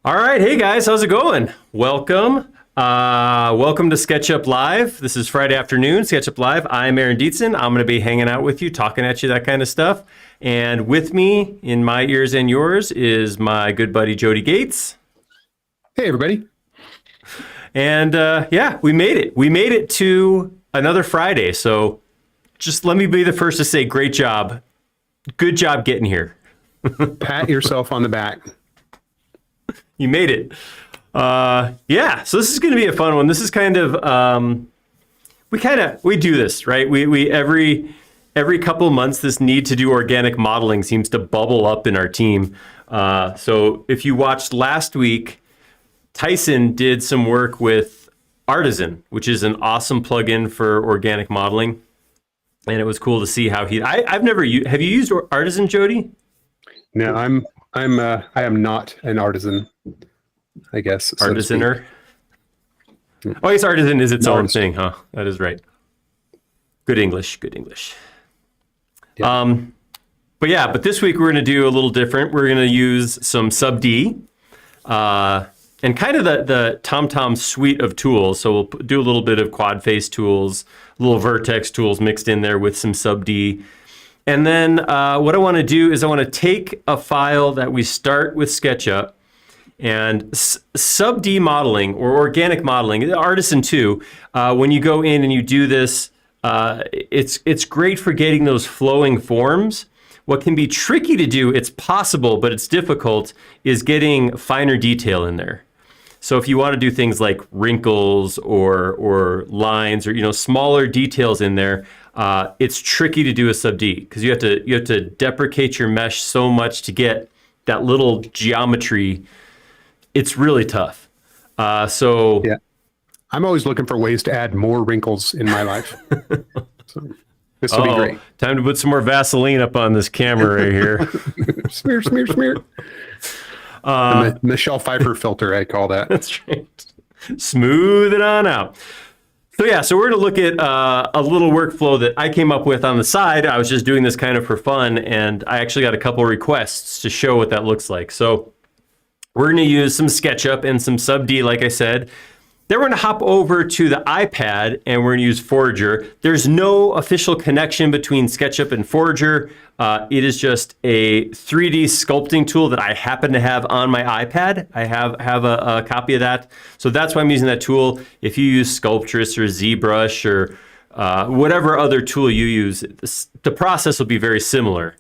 All right, hey guys, how's it going? Welcome. Welcome to SketchUp Live. This is Friday afternoon, SketchUp Live. I'm Aaron Dietzen. I'm going to be hanging out with you, talking at you, that kind of stuff. And with me, in my ears and yours, is my good buddy Jody Gates. Hey, everybody. And yeah, we made it. We made it to another Friday. So just let me be the first to say, great job. Good job getting here. Pat yourself on the back. You made it. Yeah, so this is going to be a fun one. This is kind of we do this, right? We every couple of months, this need to do organic modeling seems to bubble up in our team. So if you watched last week, Tyson did some work with Artisan, which is an awesome plugin for organic modeling, and it was cool to see how I've never used. Have you used Artisan, Jody? No, I am not an artisan, I guess. Artisaner. Oh, yes, artisan is its own thing, huh? That is right. Good English, good English. Yeah. But this week we're going to do a little different. We're going to use some SUbD and kind of the TomTom suite of tools. So we'll do a little bit of quad face tools, little Vertex tools mixed in there with some SUbD. And then what I want to do is I want to take a file that we start with SketchUp and SUbD modeling or organic modeling, Artisan too. When you go in and you do this, it's great for getting those flowing forms. What can be tricky to do, it's possible, but it's difficult, is getting finer detail in there. So if you want to do things like wrinkles or lines or smaller details in there, it's tricky to do a SUbD because you have to deprecate your mesh so much to get that little geometry. It's really tough. Yeah, I'm always looking for ways to add more wrinkles in my life. So this will be great. Time to put some more Vaseline up on this camera right here. Smear, smear, smear. The Michelle Pfeiffer filter, I call that. That's right. Smooth it on out. So we're going to look at a little workflow that I came up with on the side. I was just doing this kind of for fun, and I actually got a couple requests to show what that looks like. So we're going to use some SketchUp and some SUbD, like I said. Then we're going to hop over to the iPad, and we're going to use Forager. There's no official connection between SketchUp and Forager. It is just a 3D sculpting tool that I happen to have on my iPad. I have a copy of that. So that's why I'm using that tool. If you use Sculptress or ZBrush or whatever other tool you use, the process will be very similar.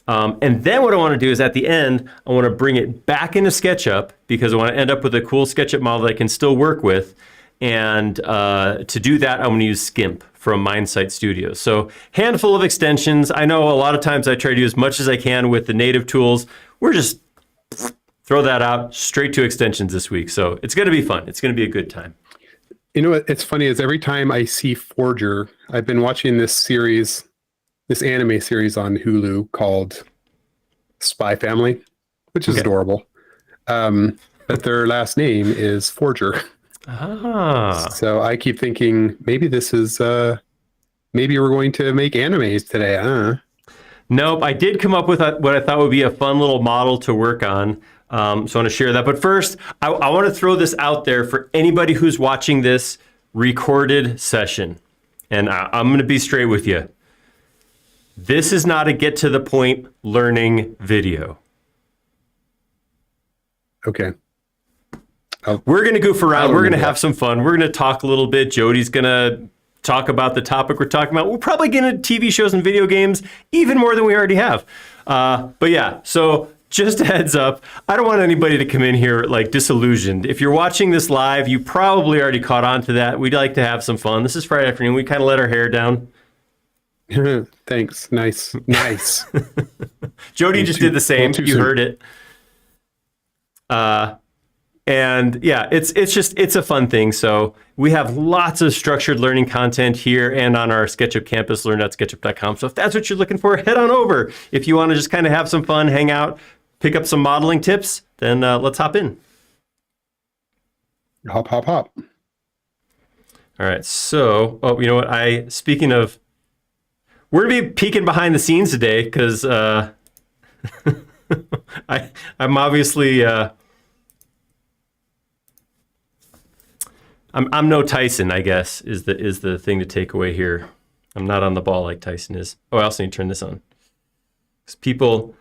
And then what I want to do is at the end, I want to bring it back into SketchUp because I want to end up with a cool SketchUp model that I can still work with. And to do that, I'm going to use Skimp from MindSight Studios. So handful of extensions. I know a lot of times I try to do as much as I can with the native tools. We're just throw that out straight to extensions this week. So it's going to be fun. It's going to be a good time. You know what? It's funny is every time I see Forager, I've been watching this anime series on Hulu called Spy Family, which is adorable. But their last name is Forager. Ah. So I keep thinking maybe this is maybe we're going to make animes today. Nope, I did come up with what I thought would be a fun little model to work on. So I want to share that. But first, I want to throw this out there for anybody who's watching this recorded session. And I'm going to be straight with you. This is not a get to the point learning video. Okay. We're going to goof around. We're going to have some fun. We're going to talk a little bit. Jody's going to talk about the topic we're talking about. We're probably getting into TV shows and video games even more than we already have. But yeah, so just a heads up. I don't want anybody to come in here like disillusioned. If you're watching this live, you probably already caught on to that. We'd like to have some fun. This is Friday afternoon. We kind of let our hair down. Thanks. Nice. Jody just did the same. You heard it. And yeah, it's a fun thing. So we have lots of structured learning content here and on our SketchUp campus, learn.sketchup.com. So if that's what you're looking for, head on over. If you want to just kind of have some fun, hang out, pick up some modeling tips, then let's hop in. Hop. All right. So, you know what? Speaking of, we're going to be peeking behind the scenes today because I'm obviously I'm no Tyson, I guess, is the thing to take away here. I'm not on the ball like Tyson is. Oh, I also need to turn this on. 'Cause people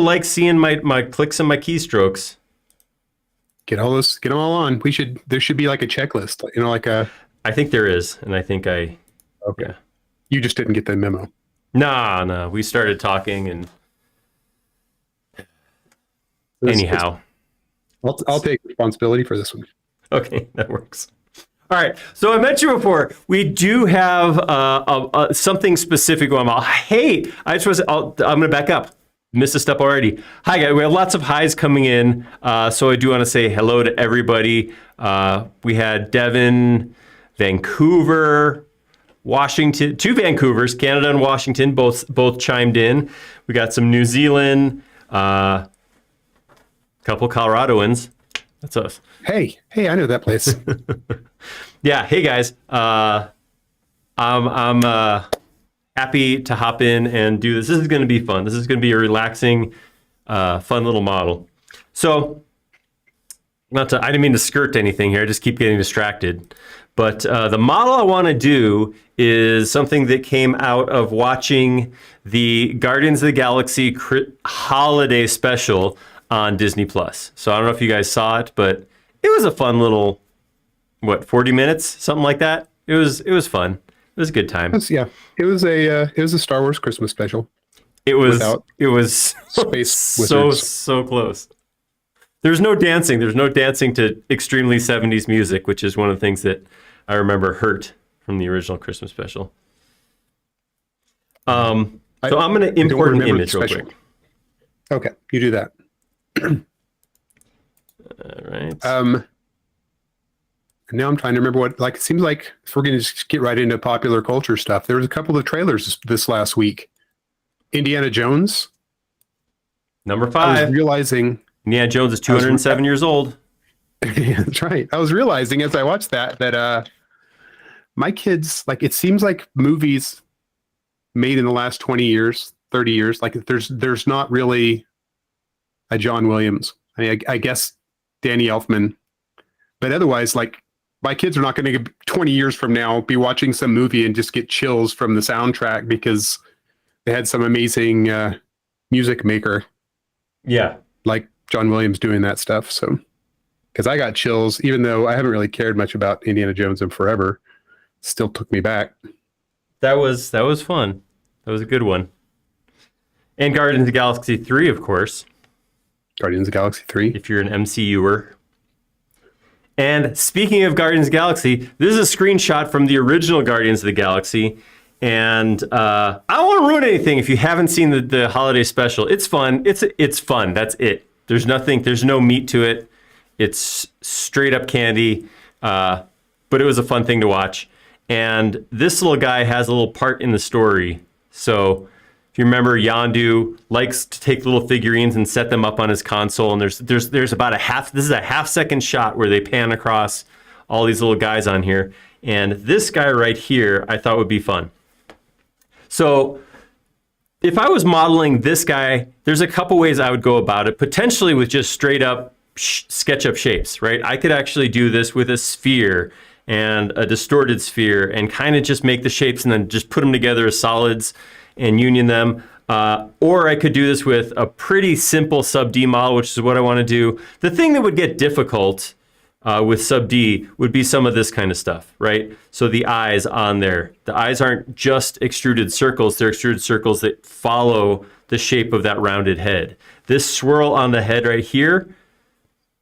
like seeing my clicks and my keystrokes. Get them all on. There should be like a checklist, like a. I think there is, and I think Okay. Yeah. You just didn't get the memo. Nah. We started talking, and anyhow, I'll take responsibility for this one. okay, that works. All right. So I mentioned before, we do have something specific going on. Hey, I'm going to back up. Missed a step already. Hi, guys. We have lots of highs coming in. So I do want to say hello to everybody. We had Devin, Vancouver, Washington, 2 Vancouvers, Canada and Washington, both chimed in. We got some New Zealand, couple Coloradoans. That's us. Hey, I know that place. Yeah. Hey, guys. I'm happy to hop in and do this. This is going to be fun. This is going to be a relaxing, fun little model. So, I didn't mean to skirt anything here. I just keep getting distracted. But the model I want to do is something that came out of watching the Guardians of the Galaxy holiday special on Disney Plus. So I don't know if you guys saw it, but it was a fun little, 40 minutes, something like that. It was fun. It was a good time. It was a Star Wars Christmas special. It was space so close. There's no dancing. There's no dancing to extremely 70s music, which is one of the things that I remember hurt from the original Christmas special. So I'm going to import an image real quick. Okay, you do that. All right. Now I'm trying to remember it seems like if we're going to just get right into popular culture stuff, there was a couple of trailers this last week. Indiana Jones. Number 5. I was realizing Indiana Jones is 207 years old. Yeah, that's right. I was realizing as I watched that my kids, it seems like movies made in the last 20 years, 30 years, there's not really a John Williams. I mean, I guess Danny Elfman, but otherwise, my kids are not going to 20 years from now be watching some movie and just get chills from the soundtrack because they had some amazing music maker. Yeah. Like John Williams doing that stuff. So, because I got chills, even though I haven't really cared much about Indiana Jones in forever, still took me back. That was fun. That was a good one. And Guardians of the Galaxy 3, of course. Guardians of the Galaxy 3. If you're an MCUer. And speaking of Guardians of the Galaxy, this is a screenshot from the original Guardians of the Galaxy. And I don't want to ruin anything if you haven't seen the holiday special. It's fun. It's fun. That's it. There's no meat to it. It's straight up candy. But it was a fun thing to watch. And this little guy has a little part in the story. So if you remember, Yondu likes to take little figurines and set them up on his console. And there's about this is a half-second shot where they pan across all these little guys on here. And this guy right here, I thought would be fun. So if I was modeling this guy, there's a couple ways I would go about it, potentially with just straight up SketchUp shapes, right? I could actually do this with a sphere and a distorted sphere and kind of just make the shapes and then just put them together as solids and union them. Or I could do this with a pretty simple SUbD model, which is what I want to do. The thing that would get difficult with SUbD would be some of this kind of stuff, right? So the eyes on there. The eyes aren't just extruded circles. They're extruded circles that follow the shape of that rounded head. This swirl on the head right here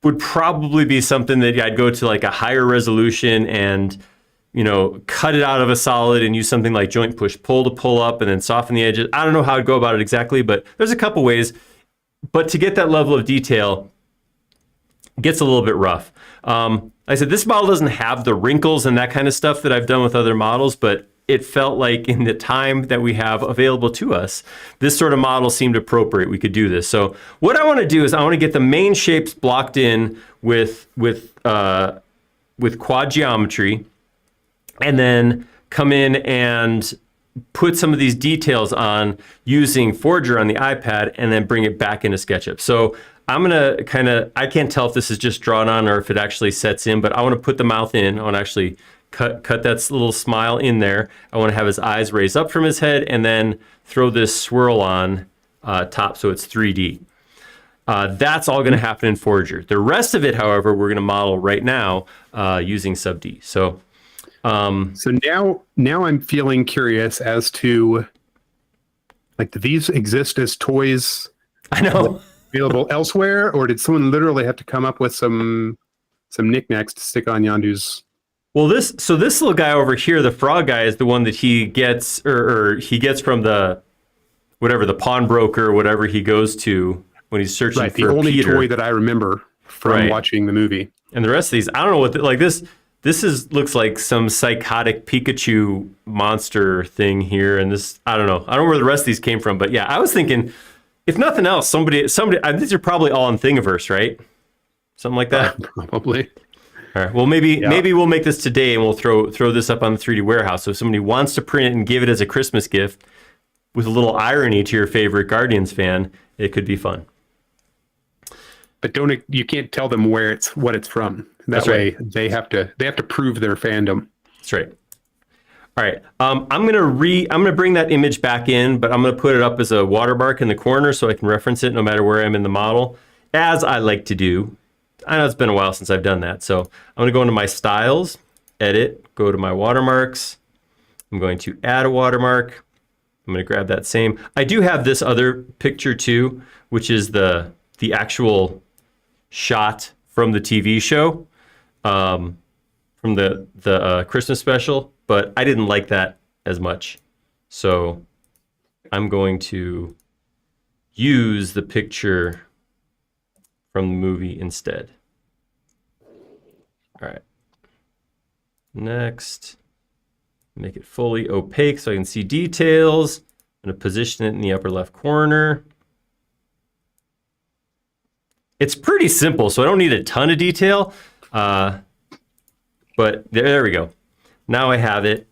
would probably be something that I'd go to a higher resolution and cut it out of a solid and use something like joint push pull to pull up and then soften the edges. I don't know how I'd go about it exactly, but there's a couple ways. But to get that level of detail, it gets a little bit rough. Like I said, this model doesn't have the wrinkles and that kind of stuff that I've done with other models, but it felt like in the time that we have available to us, this sort of model seemed appropriate. We could do this. So what I want to do is I want to get the main shapes blocked in with quad geometry, and then come in and put some of these details on using Forger on the iPad and then bring it back into SketchUp. So I'm gonna I can't tell if this is just drawn on or if it actually sets in, but I want to put the mouth in. I want to actually cut that little smile in there. I want to have his eyes raised up from his head and then throw this swirl on top so it's 3D. That's all going to happen in Forger. The rest of it, however, we're going to model right now using SUbD. So now I'm feeling curious as to, like, do these exist as toys? I know. Available elsewhere, or did someone literally have to come up with some knickknacks to stick on Yondu's? Well, this little guy over here, the frog guy, is the one that he gets, or he gets from the pawnbroker or whatever he goes to when he's searching for the only Peter. Toy that I remember from watching the movie. And the rest of these, I don't know what like this. This looks like some psychotic Pikachu monster thing here, and this I don't know where the rest of these came from, but yeah, I was thinking, if nothing else, somebody, these are probably all in Thingiverse, right? Something like that. Probably. All right. Well, maybe we'll make this today, and we'll throw this up on the 3D warehouse. So if somebody wants to print it and give it as a Christmas gift, with a little irony to your favorite Guardians fan, it could be fun. But you can't tell them what it's from. That That's way right. they have to prove their fandom. That's right. All right. I'm gonna bring that image back in, but I'm gonna put it up as a watermark in the corner so I can reference it no matter where I'm in the model, as I like to do. I know it's been a while since I've done that, so I'm gonna go into my styles, edit, go to my watermarks. I'm going to add a watermark. I'm gonna grab that same. I do have this other picture too, which is the actual shot from the TV show, from the Christmas special. But I didn't like that as much. So I'm going to use the picture from the movie instead. All right. Next, make it fully opaque so I can see details. I'm going to position it in the upper left corner. It's pretty simple, so I don't need a ton of detail. But there we go. Now I have it, in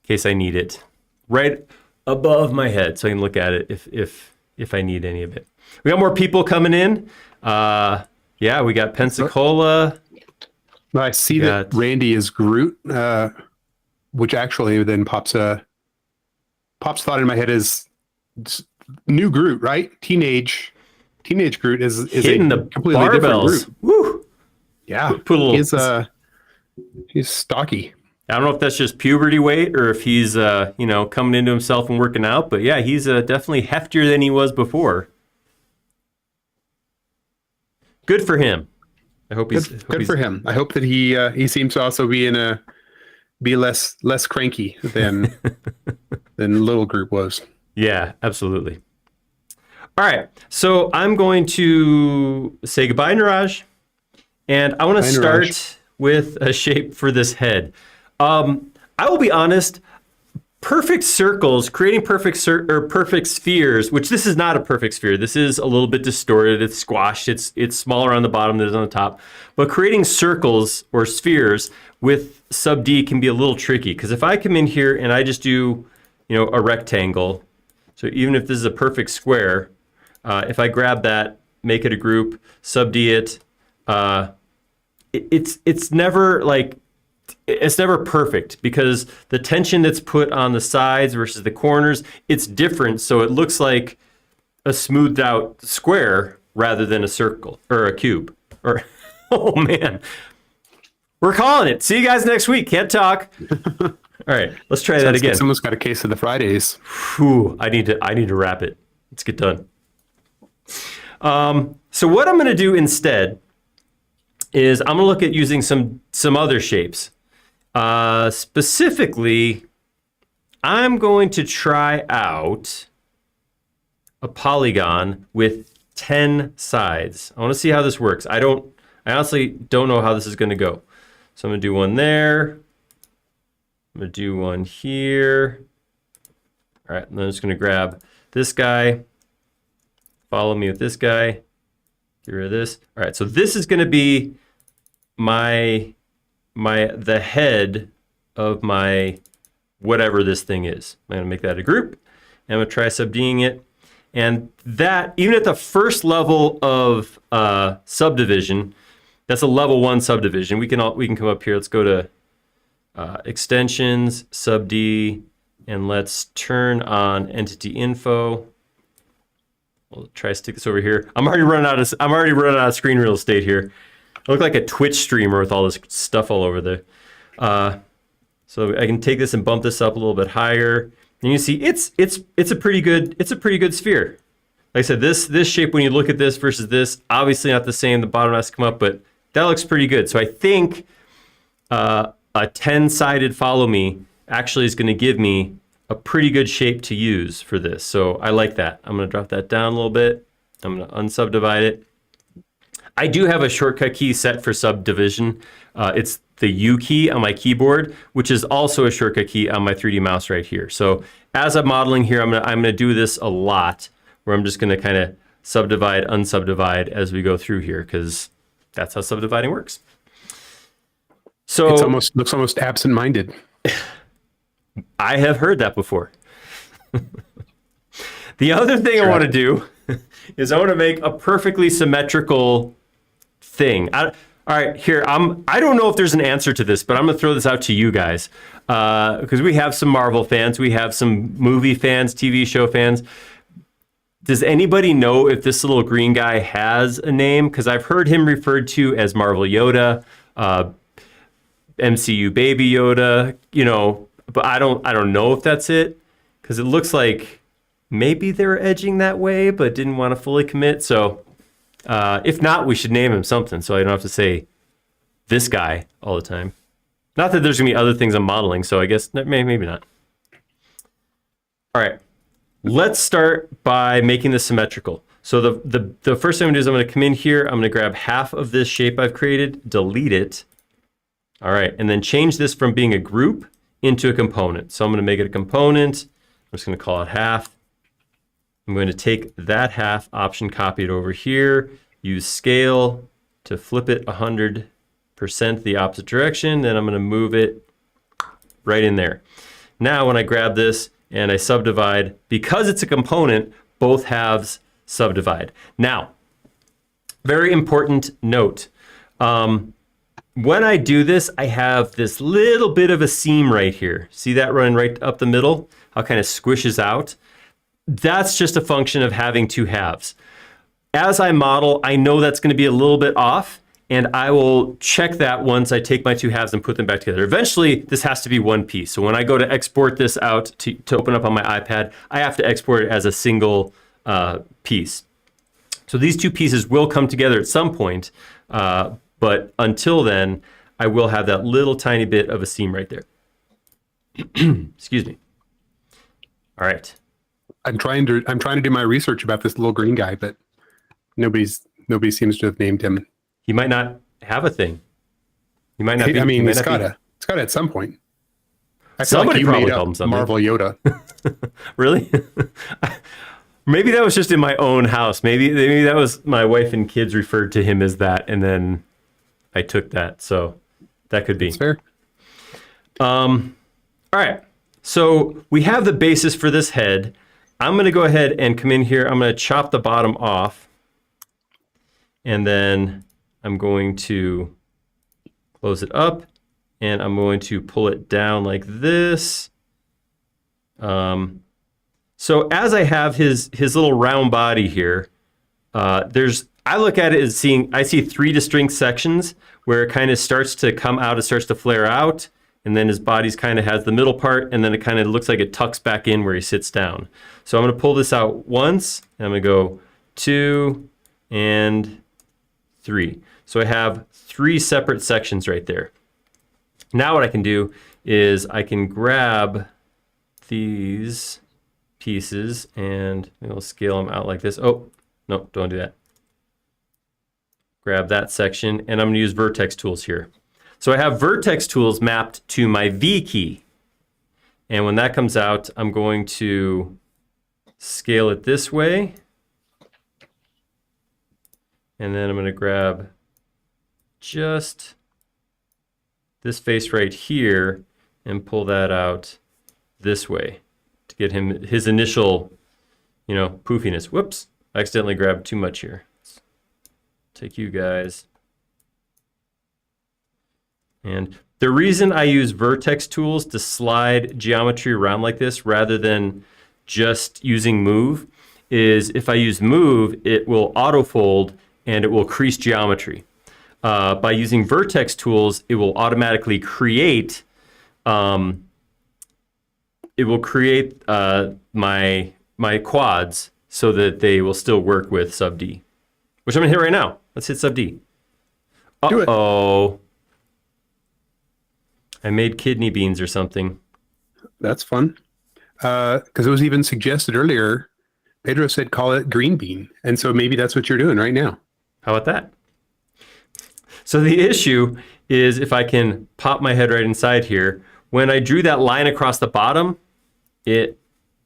case I need it, right above my head, so I can look at it if I need any of it. We got more people coming in. Yeah, we got Pensacola. I see that Randy is Groot, which actually then pops thought in my head is new Groot, right? Teenage Groot is hitting a the completely different barbells. Groot. Woo! Yeah, Put a little. He's stocky. I don't know if that's just puberty weight or if he's coming into himself and working out, but yeah, he's definitely heftier than he was before. Good for him. I hope he's good for him. I hope that he seems to also be less cranky than little Groot was. Yeah, absolutely. All right, so I'm going to say goodbye, Niraj, and I want to start with a shape for this head. I will be honest, perfect circles, creating perfect spheres, which this is not a perfect sphere. This is a little bit distorted. It's squashed. It's smaller on the bottom than it is on the top. But creating circles or spheres with SUbD can be a little tricky, because if I come in here and I just do, a rectangle, so even if this is a perfect square, if I grab that, make it a group, SUbD it, it's never perfect, because the tension that's put on the sides versus the corners, it's different. So it looks like a smoothed out square rather than a circle or a cube. Or, oh man, we're calling it. See you guys next week. Can't talk. All right, let's try that again. Someone's got a case of the Fridays. Whew, I need to wrap it. Let's get done. So what I'm going to do instead is I'm going to look at using some other shapes. Specifically, I'm going to try out a polygon with 10 sides. I want to see how this works. I honestly don't know how this is going to go. So I'm going to do one there. I'm going to do one here. All right, and then I'm just going to grab this guy. Follow me with this guy. Get rid of this. All right, so this is going to be the head of my whatever this thing is. I'm going to make that a group. And I'm going to try SUbDing it. And that, even at the first level of subdivision, that's a level 1 subdivision. We can come up here. Let's go to extensions, SUbD, and let's turn on entity info. We'll try to stick this over here. I'm already running out of screen real estate here. I look like a Twitch streamer with all this stuff all over there. So I can take this and bump this up a little bit higher. And you see it's a pretty good sphere. Like I said, this shape, when you look at this versus this, obviously not the same. The bottom has to come up, but that looks pretty good. So I think a 10-sided follow me actually is going to give me a pretty good shape to use for this. So I like that. I'm going to drop that down a little bit. I'm going to unsubdivide it. I do have a shortcut key set for subdivision. It's the U key on my keyboard, which is also a shortcut key on my 3D mouse right here. So as I'm modeling here, I'm gonna do this a lot, where I'm just gonna kind of subdivide, unsubdivide as we go through here, because that's how subdividing works. So It looks almost absent-minded. I have heard that before. The other thing I want to do is I want to make a perfectly symmetrical thing. All right, here, I don't know if there's an answer to this, but I'm going to throw this out to you guys, because we have some Marvel fans, we have some movie fans, TV show fans. Does anybody know if this little green guy has a name? Because I've heard him referred to as Marvel Yoda, MCU Baby Yoda, but I don't know if that's it, because it looks like maybe they were edging that way, but didn't want to fully commit. So if not, we should name him something, so I don't have to say this guy all the time. Not that there's gonna be other things I'm modeling, so I guess maybe not. All right, let's start by making this symmetrical. So the first thing I'm gonna do is I'm gonna come in here, I'm gonna grab half of this shape I've created, delete it. All right, and then change this from being a group into a component. So I'm gonna make it a component. I'm just gonna call it half. I'm going to take that half, option copy it over here, use scale to flip it 100% the opposite direction, then I'm going to move it right in there. Now when I grab this and I subdivide, because it's a component, both halves subdivide. Now, very important note. When I do this, I have this little bit of a seam right here. See that running right up the middle? How it kind of squishes out? That's just a function of having two halves. As I model, I know that's going to be a little bit off, and I will check that once I take my two halves and put them back together. Eventually, this has to be one piece. So when I go to export this out to open up on my iPad, I have to export it as a single piece. So these two pieces will come together at some point, but until then, I will have that little tiny bit of a seam right there. Excuse me. All right. I'm trying to do my research about this little green guy, but nobody seems to have named him. He might not have a thing. He might not be. I mean, it's gotta at some point. I feel Somebody like you probably made called him up something. Marvel Yoda. Really? Maybe that was just in my own house. Maybe that was my wife and kids referred to him as that, and then I took that. So that could be. That's fair. All right. So we have the basis for this head. I'm going to go ahead and come in here. I'm going to chop the bottom off. And then I'm going to close it up. And I'm going to pull it down like this. So as I have his little round body here, I look at it as I see three distinct sections where it kind of starts to come out, it starts to flare out. And then his body's kind of has the middle part, and then it kind of looks like it tucks back in where he sits down. So I'm going to pull this out once, and I'm going to go 2 and 3. So I have 3 separate sections right there. Now what I can do is I can grab these pieces, and we'll scale them out like this. Oh, no, don't do that. Grab that section, and I'm going to use Vertex tools here. So I have Vertex tools mapped to my V key. And when that comes out, I'm going to scale it this way. And then I'm going to grab just this face right here and pull that out this way to get him his initial you know, poofiness. Whoops, I accidentally grabbed too much here. Let's take you guys. And the reason I use Vertex tools to slide geometry around like this rather than just using move is if I use move, it will auto-fold and it will crease geometry. By using Vertex tools, it will automatically create my quads so that they will still work with SUbD, which I'm gonna hit right now. Let's hit SUbD. Uh-oh. I made kidney beans or something. That's fun. Because it was even suggested earlier, Pedro said call it green bean. And so maybe that's what you're doing right now. How about that? So the issue is if I can pop my head right inside here, when I drew that line across the bottom, it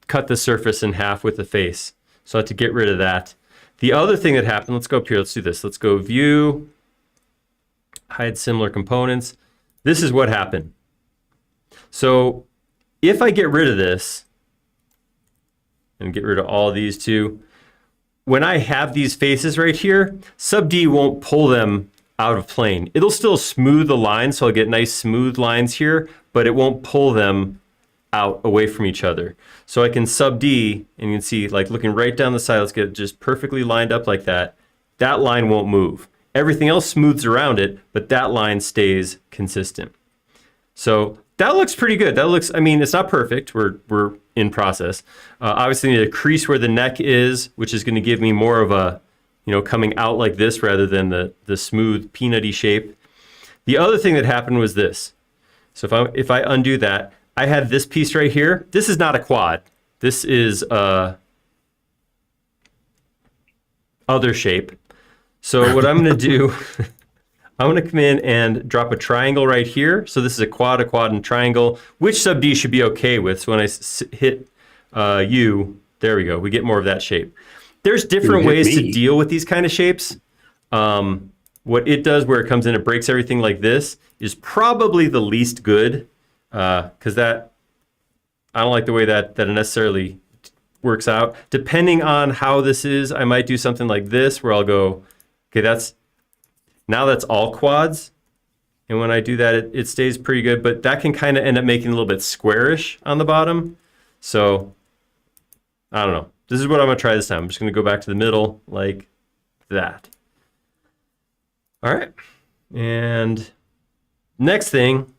cut the surface in half with the face. So I had to get rid of that. The other thing that happened, let's go up here, let's do this. Let's go view, hide similar components. This is what happened. So if I get rid of this and get rid of all of these two, when I have these faces right here, SUbD won't pull them out of plane. It'll still smooth the lines, so I'll get nice smooth lines here, but it won't pull them out away from each other. So I can SUbD, and you can see, like looking right down the side, let's get it just perfectly lined up like that. That line won't move. Everything else smooths around it, but that line stays consistent. So that looks pretty good. That looks, I mean, it's not perfect. We're in process. Obviously, I need to crease where the neck is, which is going to give me more of a, you know, coming out like this rather than the smooth peanutty shape. The other thing that happened was this. So if I undo that, I had this piece right here. This is not a quad. This is a other shape. So what I'm going to do, I'm going to come in and drop a triangle right here. So this is a quad, and triangle, which SUbD should be okay with. So when I hit U, there we go. We get more of that shape. There's different ways to deal with these kind of shapes. What it does where it comes in, it breaks everything like this, is probably the least good. Because I don't like the way that it necessarily works out. Depending on how this is, I might do something like this where I'll go, okay, that's all quads. And when I do that, it stays pretty good, but that can kind of end up making it a little bit squarish on the bottom. So I don't know. This is what I'm gonna try this time. I'm just gonna go back to the middle like that. All right. And next thing,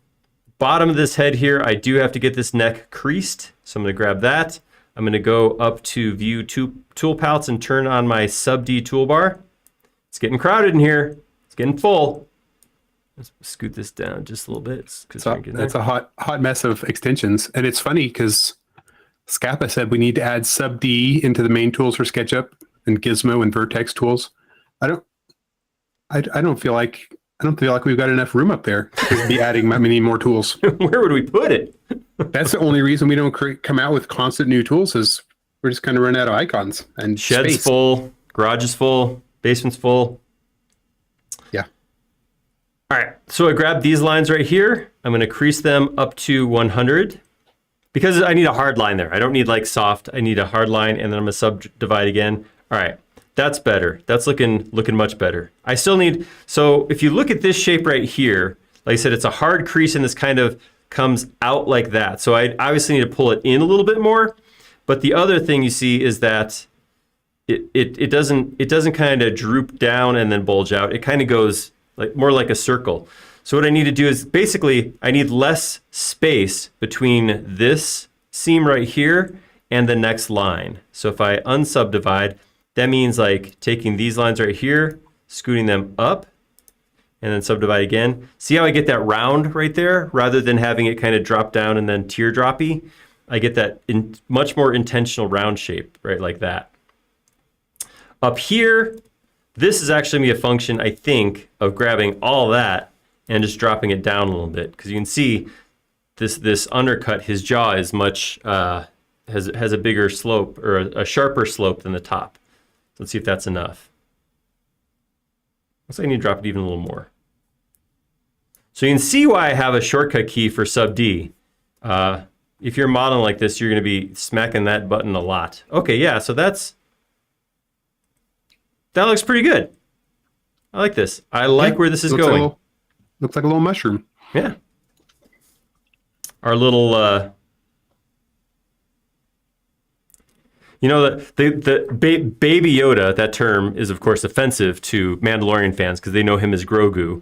bottom of this head here, I do have to get this neck creased. So I'm gonna grab that. I'm gonna go up to view tool palettes and turn on my SUbD toolbar. It's getting crowded in here. It's getting full. Let's scoot this down just a little bit. That's a hot mess of extensions. And it's funny because Scappa said we need to add SUbD into the main tools for SketchUp and Gizmo and Vertex tools. I don't feel like we've got enough room up there to be adding many more tools. Where would we put it? That's the only reason we don't come out with constant new tools is we're just kind of running out of icons and shed's space. Full, garage is full, basement's full. Yeah. All right, so I grabbed these lines right here. I'm going to crease them up to 100 because I need a hard line there. I don't need like soft. I need a hard line, and then I'm going to subdivide again. All right, that's better. That's looking much better. I still need, so if you look at this shape right here, like I said, it's a hard crease and this kind of comes out like that. So I obviously need to pull it in a little bit more. But the other thing you see is that it doesn't kind of droop down and then bulge out. It kind of goes like more like a circle. So what I need to do is basically I need less space between this seam right here and the next line. So if I unsubdivide, that means like taking these lines right here, scooting them up, and then subdivide again. See how I get that round right there rather than having it kind of drop down and then teardroppy? I get that much more intentional round shape, right, like that. Up here, this is actually going to be a function, I think, of grabbing all that and just dropping it down a little bit. Because you can see this undercut, his jaw is much, has a bigger slope or a sharper slope than the top. So let's see if that's enough. Looks like I need to drop it even a little more. So you can see why I have a shortcut key for SUbD. if you're modeling like this, you're going to be smacking that button a lot. Okay, yeah, so that looks pretty good. I like this. I like where this is going. Looks like a little mushroom. Yeah. Our little, the Baby Yoda, that term is, of course, offensive to Mandalorian fans because they know him as Grogu.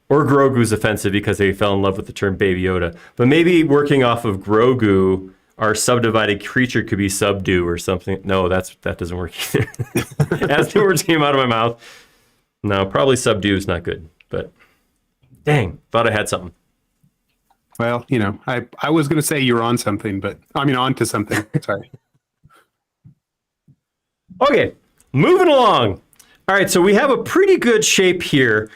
Or Grogu's offensive because they fell in love with the term Baby Yoda. But maybe working off of Grogu, our subdivided creature could be SUbD or something. No, that doesn't work either. As the words came out of my mouth. No, probably SUbD is not good. But dang, thought I had something. Well, I was going to say you're on something, but on to something. Sorry. Okay, moving along. All right, so we have a pretty good shape here.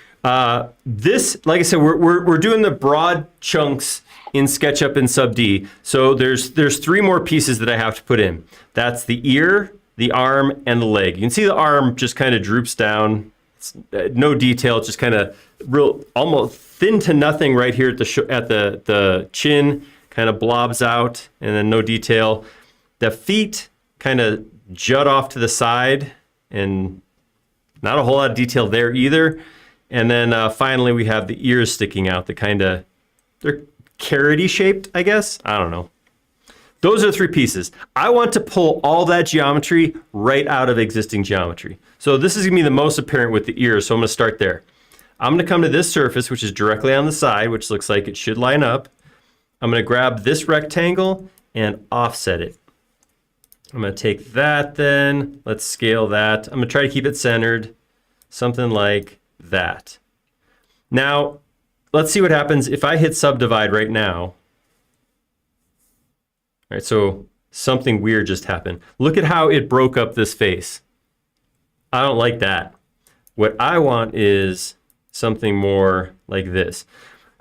This, like I said, we're doing the broad chunks in SketchUp and SUbD. So there's 3 more pieces that I have to put in. That's the ear, the arm, and the leg. You can see the arm just kind of droops down. It's, no detail, it's just kind of real, almost thin to nothing right here at the chin, kind of blobs out, and then no detail. The feet kind of jut off to the side, and not a whole lot of detail there either. And then finally we have the ears sticking out, they're carroty shaped, I guess. I don't know. Those are the 3 pieces. I want to pull all that geometry right out of existing geometry. So this is gonna be the most apparent with the ears, so I'm gonna start there. I'm gonna come to this surface, which is directly on the side, which looks like it should line up. I'm gonna grab this rectangle and offset it. I'm gonna take that then, let's scale that. I'm gonna try to keep it centered, something like that. Now, let's see what happens if I hit subdivide right now. All right, so something weird just happened. Look at how it broke up this face. I don't like that. What I want is something more like this.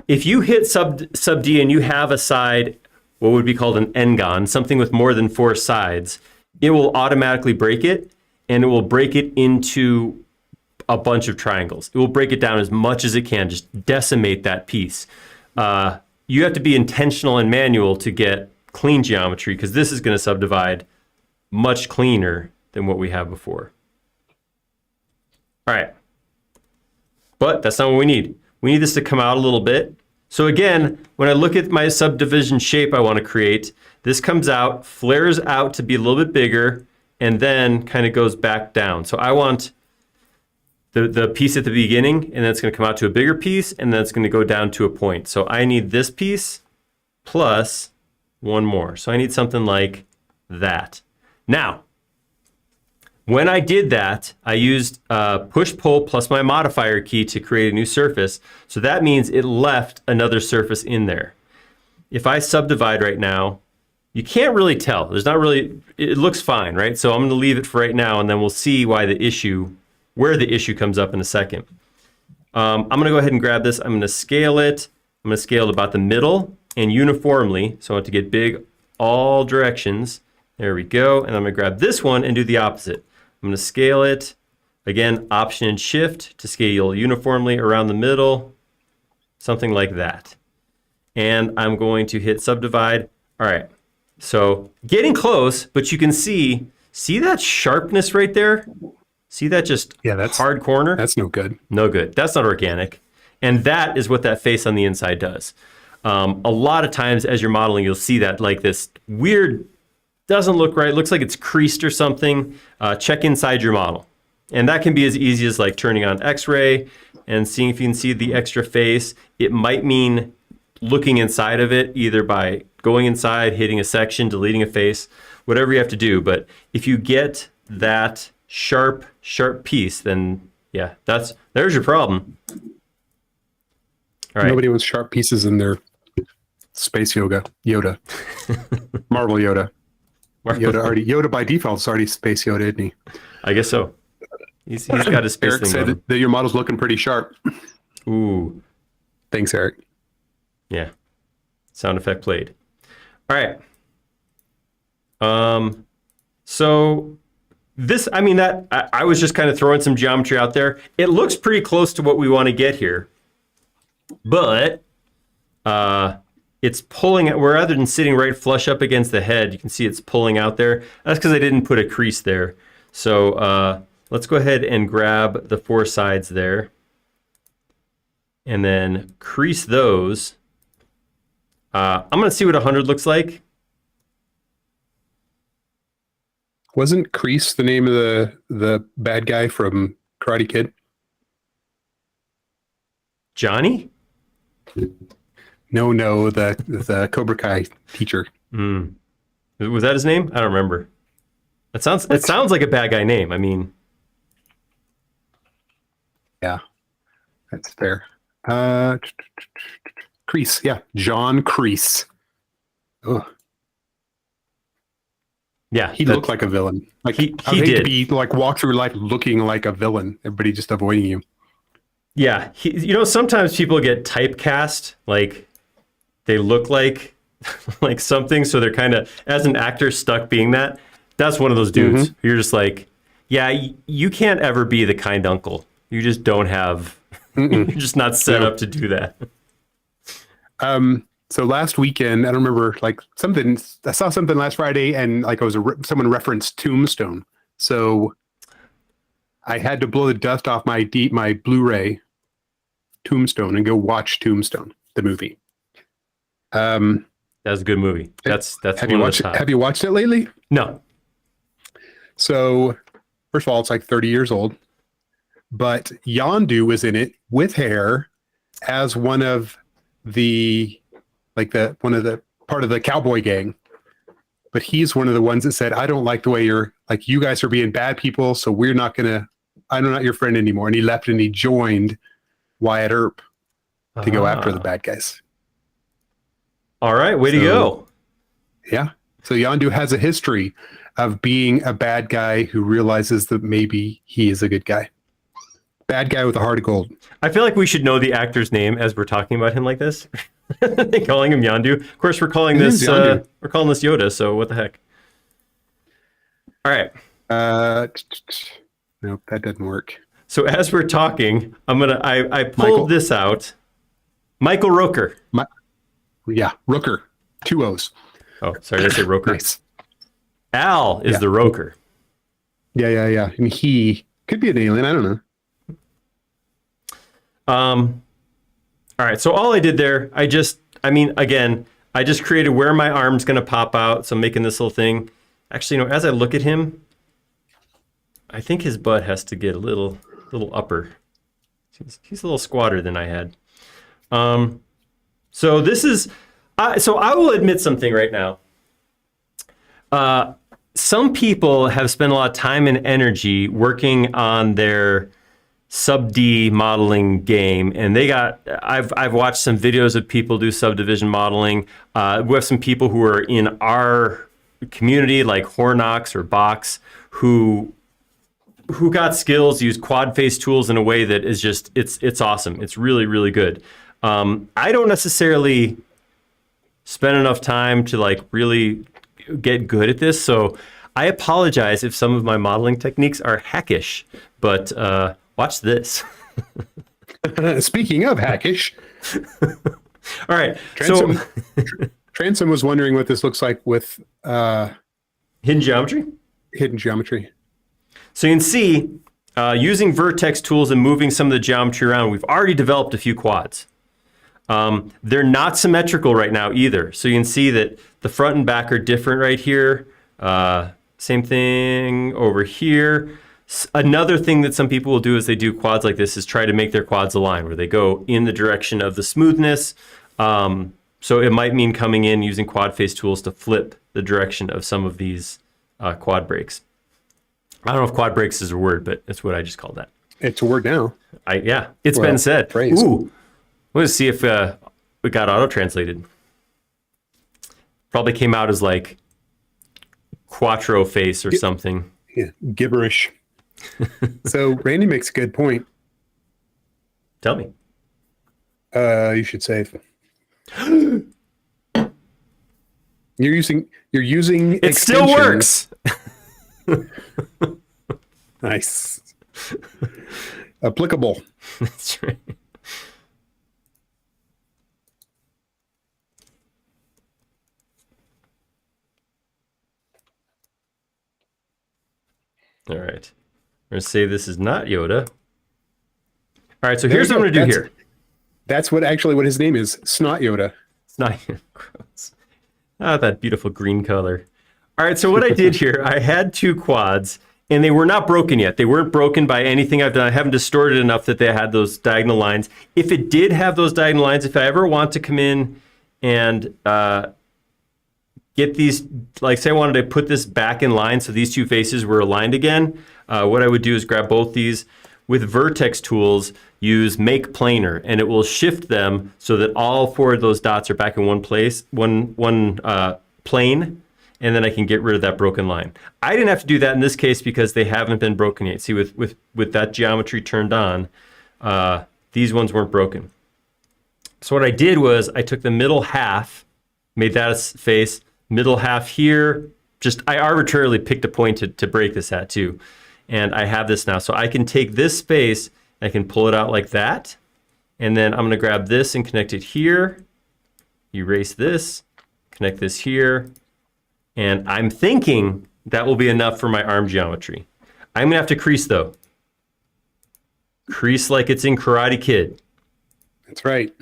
If you hit SUbD and you have a side, what would be called an n-gon, something with more than 4 sides, it will automatically break it, and it will break it into a bunch of triangles. It will break it down as much as it can, just decimate that piece. You have to be intentional and manual to get clean geometry, because this is going to subdivide much cleaner than what we have before. All right. But that's not what we need. We need this to come out a little bit. So again, when I look at my subdivision shape I want to create, this comes out, flares out to be a little bit bigger, and then kind of goes back down. So I want the piece at the beginning, and then it's going to come out to a bigger piece, and then it's going to go down to a point. So I need this piece plus 1 more. So I need something like that. Now, when I did that, I used push-pull plus my modifier key to create a new surface. So that means it left another surface in there. If I subdivide right now, you can't really tell. There's not really, it looks fine, right? So I'm going to leave it for right now, and then we'll see where the issue comes up in a second. I'm going to go ahead and grab this. I'm going to scale it. I'm going to scale it about the middle and uniformly. So I want to get big all directions. There we go. And I'm going to grab this one and do the opposite. I'm going to scale it. Again, Option and Shift to scale uniformly around the middle. Something like that. And I'm going to hit subdivide. All right. So getting close, but you can see that sharpness right there? See that just that's hard corner? That's no good. No good. That's not organic. And that is what that face on the inside does. A lot of times as you're modeling, you'll see that like this weird, doesn't look right, looks like it's creased or something. Check inside your model. And that can be as easy as like turning on X-ray and seeing if you can see the extra face. It might mean looking inside of it, either by going inside, hitting a section, deleting a face, whatever you have to do. But if you get that sharp piece, then yeah, there's your problem. All right. Nobody wants sharp pieces in their space Yoda. Marvel Yoda. Yoda by default is already space Yoda, isn't he? I guess so. He's got his space Eric thing said going. that your model's looking pretty sharp. Ooh. Thanks, Eric. Yeah. Sound effect played. All right. So this, I was just kind of throwing some geometry out there. It looks pretty close to what we want to get here. But it's pulling it, rather than sitting right flush up against the head, you can see it's pulling out there. That's because I didn't put a crease there. So let's go ahead and grab the 4 sides there and then crease those. I'm going to see what 100 looks like. Wasn't Kreese the name of the bad guy from Karate Kid? Johnny? No, the Cobra Kai teacher. Was that his name? I don't remember. It sounds like a bad guy name. I mean, yeah, that's fair. Kreese, yeah, John Kreese. Ugh. Yeah, he looked like a villain. Like he I would hate did. to be like walk through life looking like a villain. Everybody just avoiding you. Yeah, sometimes people get typecast, like they look like like something, so they're kind of, as an actor, stuck being that. That's one of those dudes. You're just like, yeah, you can't ever be the kind uncle. You just don't have. You're just not set up to do that. So last weekend, I don't remember, like something. I saw something last Friday, and like someone referenced Tombstone. So I had to blow the dust off my Blu-ray Tombstone and go watch Tombstone, the movie. That's a good movie. That's have you watched it? Have you watched it lately? No. So first of all, it's like 30 years old, but Yondu was in it with hair as one of the part of the cowboy gang. But he's one of the ones that said, I don't like the way you guys are being bad people, so I'm not your friend anymore. And he left and he joined Wyatt Earp to go after the bad guys. All right, way to go. Yeah. So Yondu has a history of being a bad guy who realizes that maybe he is a good guy. Bad guy with a heart of gold. I feel like we should know the actor's name as we're talking about him like this. Calling him Yondu. Of course, we're calling this Yoda, so what the heck? All right. Nope, that doesn't work. So as we're talking, I pulled this out. Michael Rooker. Yeah, Rooker. 2 O's. Oh, sorry, did I say Rooker? Nice. Al is the Rooker. Yeah. I mean, he could be an alien. I don't know. All right, so all I did there, I just created where my arm's going to pop out. So I'm making this little thing. Actually, as I look at him, I think his butt has to get a little upper. He's a little squatter than I had. So this is, so I will admit something right now. Some people have spent a lot of time and energy working on their SUbD modeling game, and I've watched some videos of people do subdivision modeling. We have some people who are in our community, like Hornox or Box, who got skills, use quad face tools in a way that is just, it's awesome. It's really, really good. I don't necessarily spend enough time to like really get good at this, so I apologize if some of my modeling techniques are hackish, but watch this. Speaking of hackish. All right. Transom was wondering what this looks like with hidden geometry. Hidden geometry. So you can see, using Vertex tools and moving some of the geometry around, we've already developed a few quads. They're not symmetrical right now either. So you can see that the front and back are different right here. Same thing over here. Another thing that some people will do as they do quads like this is try to make their quads align, where they go in the direction of the smoothness. So it might mean coming in using quad face tools to flip the direction of some of these quad breaks. I don't know if quad breaks is a word, but that's what I just called that. It's a word now. It's been said. Phrase. Ooh, let's see if it got auto-translated. Probably came out as like quattro face or something. Yeah, gibberish. So Randy makes a good point. Tell me. You should save. You're using It still works. Nice. Applicable. That's right. All right. We're going to say this is not Yoda. All right, so There here's you what go. I'm going to do here. That's what his name is. Snot Yoda. It's not gross. Ah, that beautiful green color. All right, so what I did here, I had two quads, and they were not broken yet. They weren't broken by anything I've done. I haven't distorted enough that they had those diagonal lines. If it did have those diagonal lines, if I ever want to come in and get these, like say I wanted to put this back in line so these two faces were aligned again, what I would do is grab both these. With Vertex tools, use Make Planar, and it will shift them so that all four of those dots are back in one place, one plane, and then I can get rid of that broken line. I didn't have to do that in this case because they haven't been broken yet. See, with that geometry turned on, these ones weren't broken. So what I did was I took the middle half, made that a face, middle half here, I arbitrarily picked a point to break this at too. And I have this now. So I can take this space, I can pull it out like that. And then I'm going to grab this and connect it here. Erase this, connect this here. And I'm thinking that will be enough for my arm geometry. I'm going to have to crease though. Crease like it's in Karate Kid. That's right.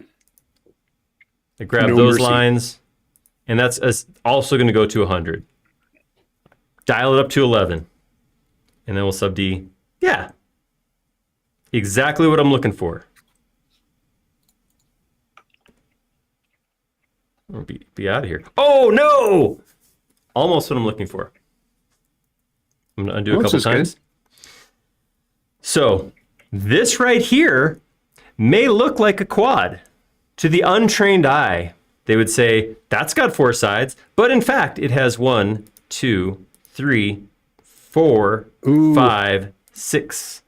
I grab those lines. And that's also going to go to 100. Dial it up to 11. And then we'll SUbD. Yeah. Exactly what I'm looking for. I'll be out of here. Oh, no! Almost what I'm looking for. I'm going to undo a couple times. Good. So this right here may look like a quad. To the untrained eye, they would say, that's got four sides. But in fact, it has 1, 2, 3, 4, 5, 6.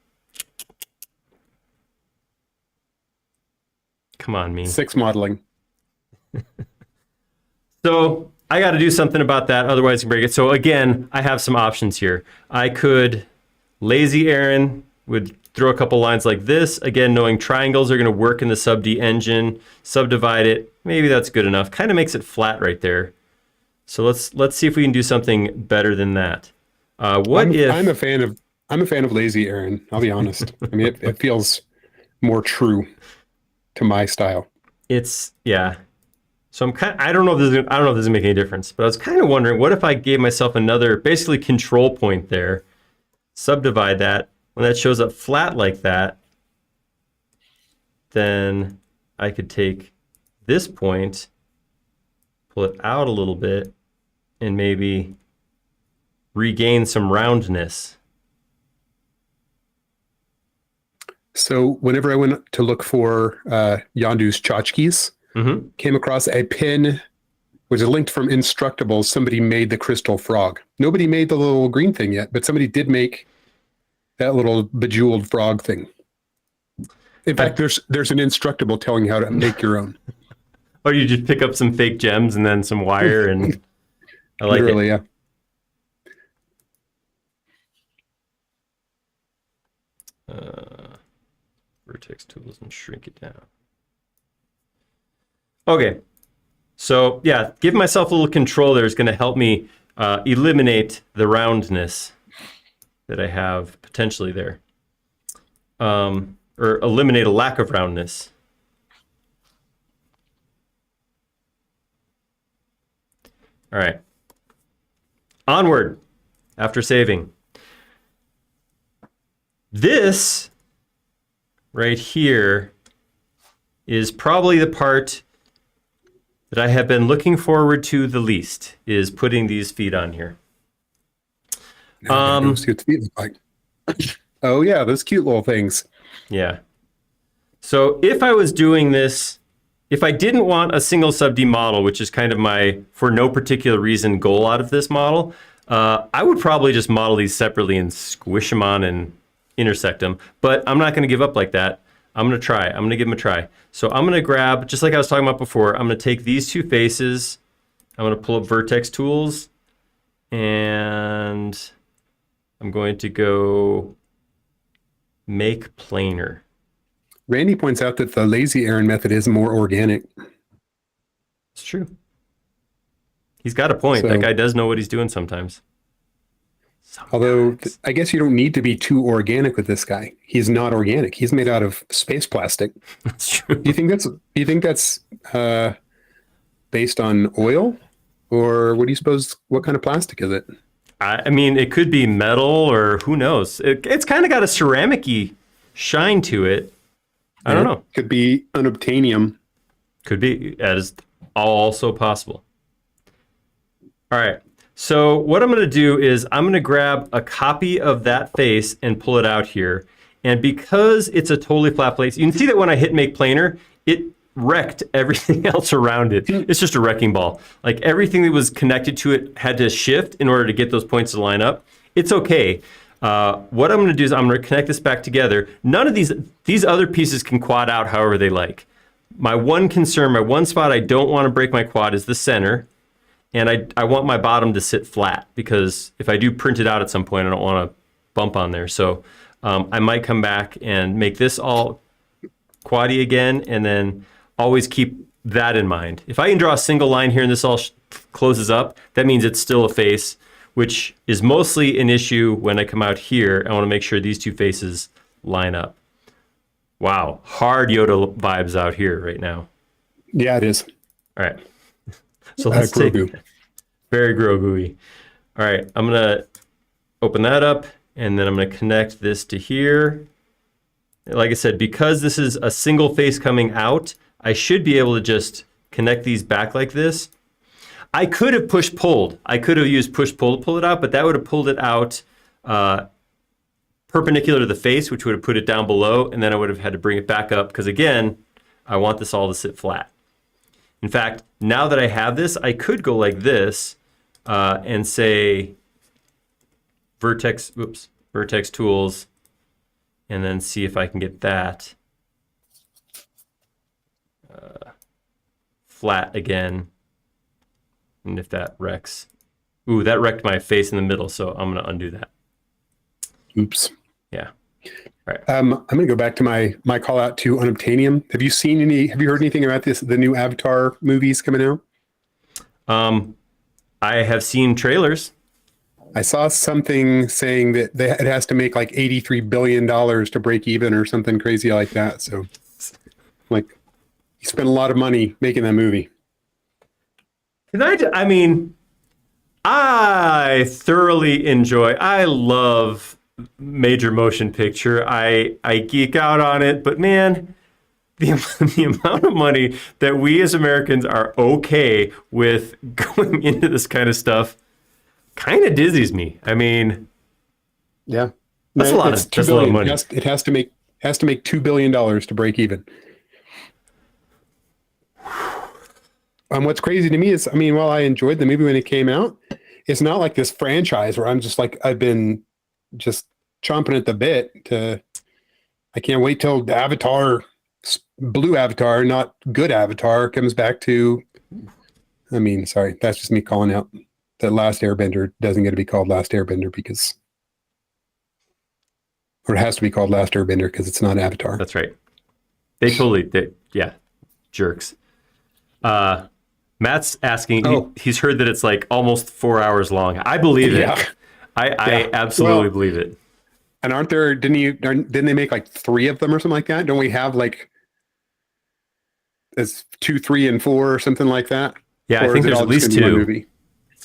Come on, me. 6 modeling. So I got to do something about that, otherwise I can break it. So again, I have some options here. I could, lazy Aaron would throw a couple lines like this. Again, knowing triangles are going to work in the SUbD engine. Subdivide it. Maybe that's good enough. Kind of makes it flat right there. So let's see if we can do something better than that. I'm a fan of lazy Aaron. I'll be honest. I mean, it feels more true to my style. Yeah. So I don't know if this is going to make any difference, but I was kind of wondering, what if I gave myself another basically control point there, subdivide that. When that shows up flat like that, then I could take this point, pull it out a little bit, and maybe regain some roundness. So whenever I went to look for Yondu's tchotchkes, came across a pin, which is linked from Instructables. Somebody made the crystal frog. Nobody made the little green thing yet, but somebody did make that little bejeweled frog thing. In fact, there's an Instructable telling you how to make your own. Or you just pick up some fake gems and then some wire, and I like Literally, it. Yeah. Vertex tools and shrink it down. Okay, so yeah, give myself a little control there is going to help me eliminate the roundness that I have potentially there, or eliminate a lack of roundness. All right, onward after saving. This right here is probably the part that I have been looking forward to the least, is putting these feet on here. Now see what the feet look like. Oh yeah, those cute little things. Yeah. So if I was doing this, if I didn't want a single SUbD model, which is kind of my, for no particular reason, goal out of this model, I would probably just model these separately and squish them on and intersect them. But I'm not going to give up like that. I'm going to try. I'm going to give them a try. So I'm going to grab, just like I was talking about before, I'm going to take these two faces. I'm going to pull up Vertex tools. And I'm going to go Make Planar. Randy points out that the lazy Aaron method is more organic. It's true. He's got a point. So, that guy does know what he's doing sometimes. Although I guess you don't need to be too organic with this guy. He's not organic. He's made out of space plastic. That's true. Do you think that's based on oil, or what do you suppose? What kind of plastic is it? I mean, it could be metal or who knows. It's kind of got a ceramic-y shine to it. I don't know. Could be unobtainium. Could be. That is also possible. All right. So what I'm going to do is I'm going to grab a copy of that face and pull it out here. And because it's a totally flat place, you can see that when I hit make planar, it wrecked everything else around it. It's just a wrecking ball. Like everything that was connected to it had to shift in order to get those points to line up. It's okay. What I'm going to do is I'm going to connect this back together. None of these other pieces can quad out however they like. My one concern, my one spot I don't want to break my quad is the center. And I want my bottom to sit flat because if I do print it out at some point, I don't want to bump on there. So I might come back and make this all quaddy again, and then always keep that in mind. If I can draw a single line here and this all closes up, that means it's still a face, which is mostly an issue when I come out here. I want to make sure these two faces line up. Wow, hard Yoda vibes out here right now. Yeah, it is. All right. So let's take very Grogu-y. All right, I'm gonna open that up, and then I'm gonna connect this to here. Like I said, because this is a single face coming out, I should be able to just connect these back like this. I could have push-pulled. I could have used push-pull to pull it out, but that would have pulled it out perpendicular to the face, which would have put it down below, and then I would have had to bring it back up, because again, I want this all to sit flat. In fact, now that I have this, I could go like this and say Vertex tools, and then see if I can get that flat again. And if that wrecks. Ooh, that wrecked my face in the middle, so I'm going to undo that. Oops. Yeah. All right. I'm going to go back to my call out to unobtainium. Have you heard anything about the new Avatar movies coming out? I have seen trailers. I saw something saying that it has to make like $83 billion to break even or something crazy like that. So like you spent a lot of money making that movie. I mean, I thoroughly enjoy, I love major motion picture. I geek out on it, but man, the amount of money that we as Americans are okay with going into this kind of stuff kind of dizzies me. I mean, yeah, that's a lot of money. It has to make $2 billion to break even. And what's crazy to me is, I mean, while I enjoyed the movie when it came out, it's not like this franchise where I'm just like, I've been just chomping at the bit I can't wait till the Avatar, blue Avatar, not good Avatar, comes back to, I mean, sorry, that's just me calling out that Last Airbender doesn't get to be called Last Airbender or it has to be called Last Airbender because it's not Avatar. That's right. Yeah, jerks. Matt's asking, he's heard that it's like almost 4 hours long. I believe it. Yeah. I absolutely believe it. And didn't they make like 3 of them or something like that? Don't we have like it's 2, 3, and 4 or something like that? Yeah, I think there's at least 2.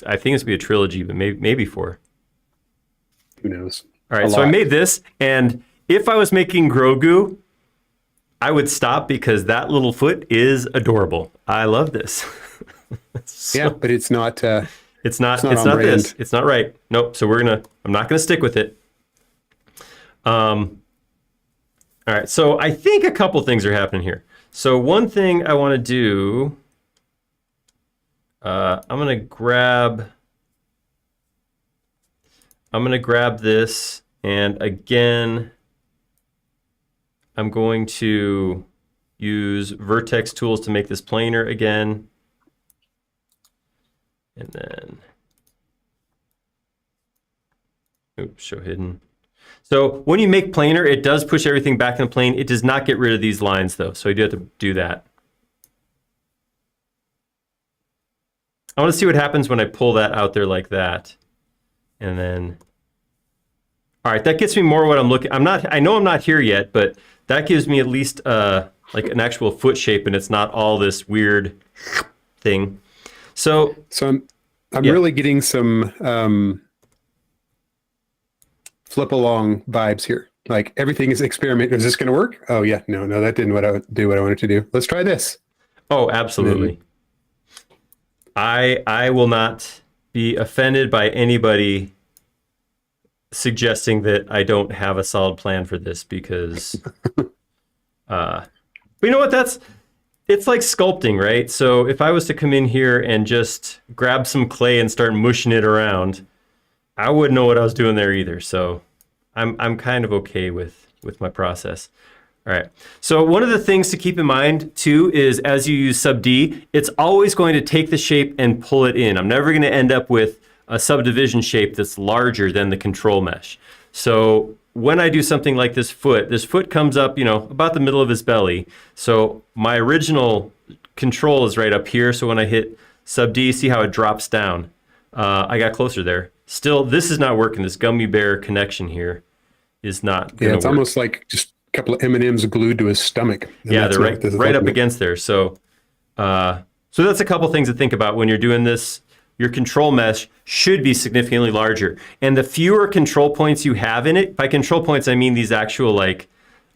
I think it's gonna be a trilogy, but maybe 4. Who knows? All right, so I made this, and if I was making Grogu, I would stop because that little foot is adorable. I love this. Yeah, but it's not. It's not this. It's not right. Nope. So I'm not gonna stick with it. All right. So I think a couple things are happening here. So one thing I want to do, I'm gonna grab this, and again, I'm going to use Vertex tools to make this planar again. And then, oops, show hidden. So when you make planar, it does push everything back in the plane. It does not get rid of these lines though, so you do have to do that. I want to see what happens when I pull that out there like that. And then All right, that gets me more what I'm looking. I know I'm not here yet, but that gives me at least like an actual foot shape, and it's not all this weird thing. So I'm yeah. really getting some flip along vibes here. Like everything is experiment. Is this going to work? Oh yeah, no, that didn't do what I wanted to do. Let's try this. Oh, absolutely. I will not be offended by anybody suggesting that I don't have a solid plan for this because, but you know what? It's like sculpting, right? So if I was to come in here and just grab some clay and start mushing it around, I wouldn't know what I was doing there either. So I'm kind of okay with my process. All right. So one of the things to keep in mind too is as you use SUbD, it's always going to take the shape and pull it in. I'm never going to end up with a subdivision shape that's larger than the control mesh. So when I do something like this foot comes up, about the middle of his belly. So my original control is right up here. So when I hit SUbD, see how it drops down. I got closer there. Still, this is not working. This gummy bear connection here is not going to work. It's almost like just a couple of M&Ms glued to his stomach. Yeah, they're right up against there. So that's a couple things to think about when you're doing this. Your control mesh should be significantly larger. And the fewer control points you have in it, by control points, I mean these actual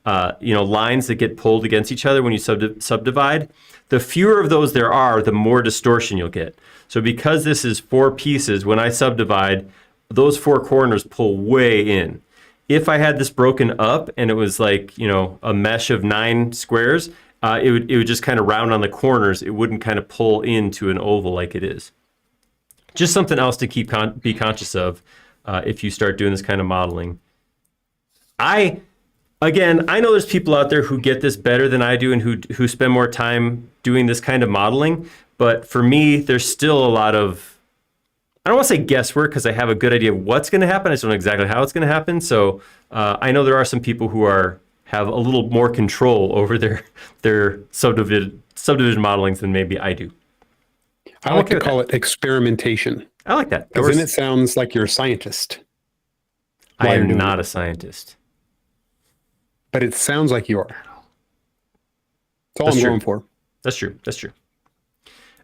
lines that get pulled against each other when you subdivide. The fewer of those there are, the more distortion you'll get. So because this is 4 pieces, when I subdivide, those 4 corners pull way in. If I had this broken up and it was like, a mesh of 9 squares, it would just kind of round on the corners. It wouldn't kind of pull into an oval like it is. Just something else to be conscious of if you start doing this kind of modeling. I know there's people out there who get this better than I do and who spend more time doing this kind of modeling. But for me, there's still a lot of, I don't want to say guesswork because I have a good idea of what's going to happen. I just don't know exactly how it's going to happen. So I know there are some people who have a little more control over their subdivision modelings than maybe I do. I like to call it experimentation. I like that. Because then it sounds like you're a scientist. I am not a scientist. But it sounds like you are. That's all I'm going for. That's true.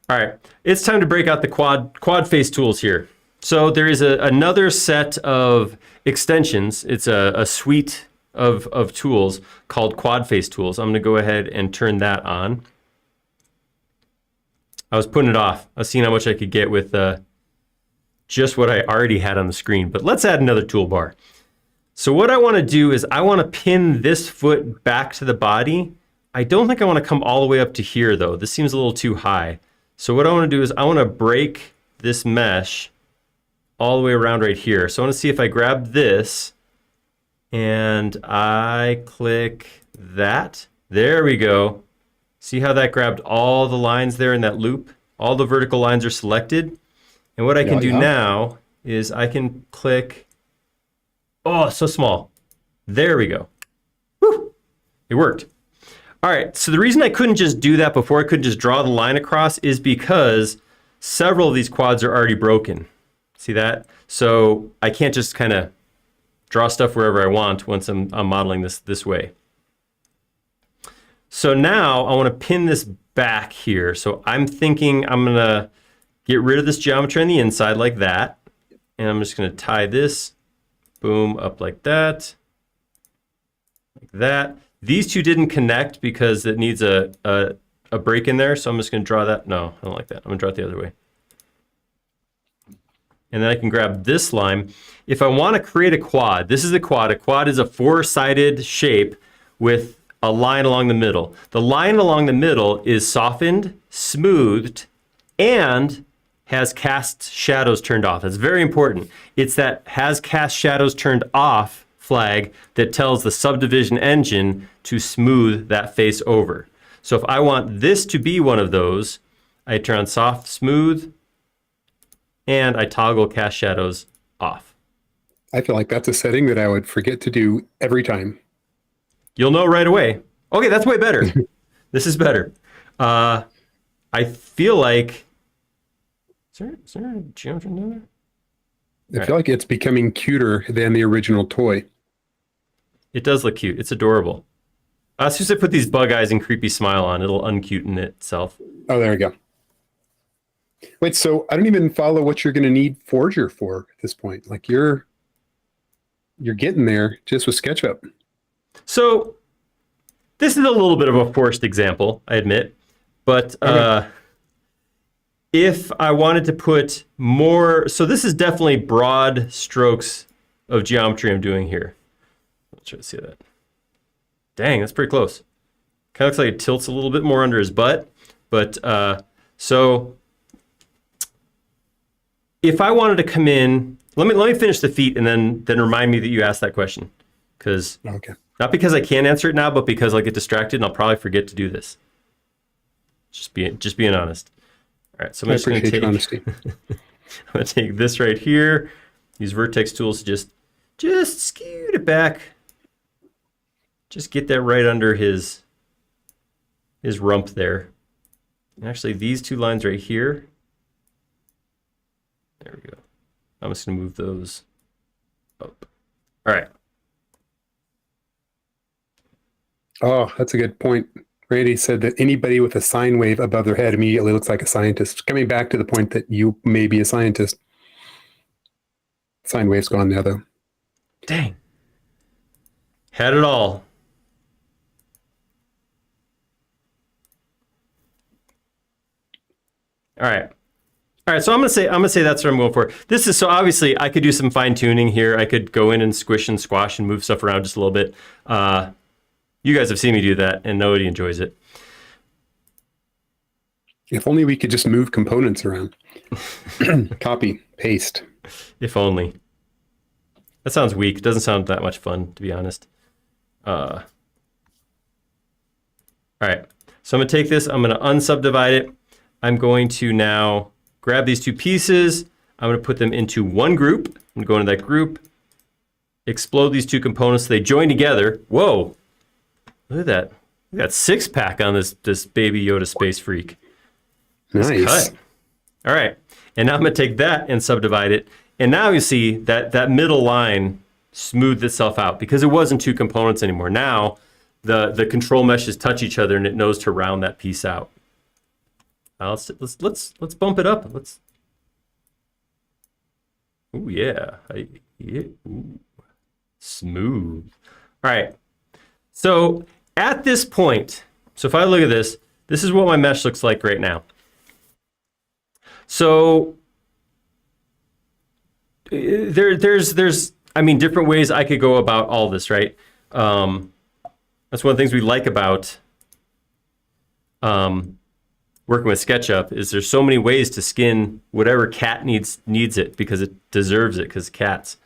All right. It's time to break out the quad face tools here. So there is another set of extensions. It's a suite of tools called quad face tools. I'm going to go ahead and turn that on. I was putting it off. I was seeing how much I could get with just what I already had on the screen. But let's add another toolbar. So what I want to do is I want to pin this foot back to the body. I don't think I want to come all the way up to here, though. This seems a little too high. So what I want to do is I want to break this mesh all the way around right here. So I want to see if I grab this and I click that. There we go. See how that grabbed all the lines there in that loop? All the vertical lines are selected. And what I can do now is I can click, oh, so small. There we go. Woo! It worked. All right, so the reason I couldn't just do that before, I couldn't just draw the line across, is because several of these quads are already broken. See that? So I can't just kind of draw stuff wherever I want once I'm modeling this way. So now I want to pin this back here. So I'm thinking I'm going to get rid of this geometry on the inside like that. And I'm just going to tie this, boom, up like that. Like that. These two didn't connect because it needs a break in there. So I'm just going to draw that. No, I don't like that. I'm going to draw it the other way. And then I can grab this line. If I want to create a quad, this is a quad. A quad is a 4-sided shape with a line along the middle. The line along the middle is softened, smoothed, and has cast shadows turned off. That's very important. It's that has cast shadows turned off flag that tells the subdivision engine to smooth that face over. So if I want this to be one of those, I turn on soft, smooth, and I toggle cast shadows off. I feel like that's a setting that I would forget to do every time. You'll know right away. Okay, that's way better. This is better. I feel like, is there a geometry in there? I feel like it's becoming cuter than the original toy. It does look cute. It's adorable. As soon as I put these bug eyes and creepy smile on, it'll uncute in itself. Oh, there we go. Wait, so I don't even follow what you're going to need Forger for at this point. Like you're getting there just with SketchUp. So this is a little bit of a forced example, I admit, but Okay. if I wanted to put more, so this is definitely broad strokes of geometry I'm doing here. Let's try to see that. Dang, that's pretty close. Kind of looks like it tilts a little bit more under his butt, but so if I wanted to come in, let me finish the feet and then remind me that you asked that question, because Okay. not because I can't answer it now, but because I'll get distracted and I'll probably forget to do this. Just being honest. All right, so I'm I just going to appreciate take your honesty. I'm going to take this right here. Use Vertex tools to just scoot it back. Just get that right under his rump there. And actually, these two lines right here. There we go. I'm just going to move those up. All right. Oh, that's a good point. Randy said that anybody with a sine wave above their head immediately looks like a scientist. Coming back to the point that you may be a scientist. Sine wave's gone now, though. Dang. Had it all. All right. All right, so I'm gonna say that's what I'm going for. This is so obviously I could do some fine tuning here. I could go in and squish and squash and move stuff around just a little bit. You guys have seen me do that, and nobody enjoys it. If only we could just move components around. Copy, paste. If only. That sounds weak. Doesn't sound that much fun, to be honest. All right, so I'm gonna take this. I'm gonna unsubdivide it. I'm going to now grab these two pieces. I'm going to put them into one group. I'm going to go into that group, explode these two components. They join together. Whoa. Look at that. We got six-pack on this baby Yoda space freak. Nice. Cut. All right. And now I'm going to take that and subdivide it. And now you see that middle line smoothed itself out because it wasn't two components anymore. Now the control meshes touch each other and it knows to round that piece out. Let's bump it up. Ooh, yeah. Ooh. Smooth. All right. So at this point, so if I look at this, this is what my mesh looks like right now. So there's different ways I could go about all this, right? That's one of the things we like about working with SketchUp is there's so many ways to skin whatever cat needs it because it deserves it because cats.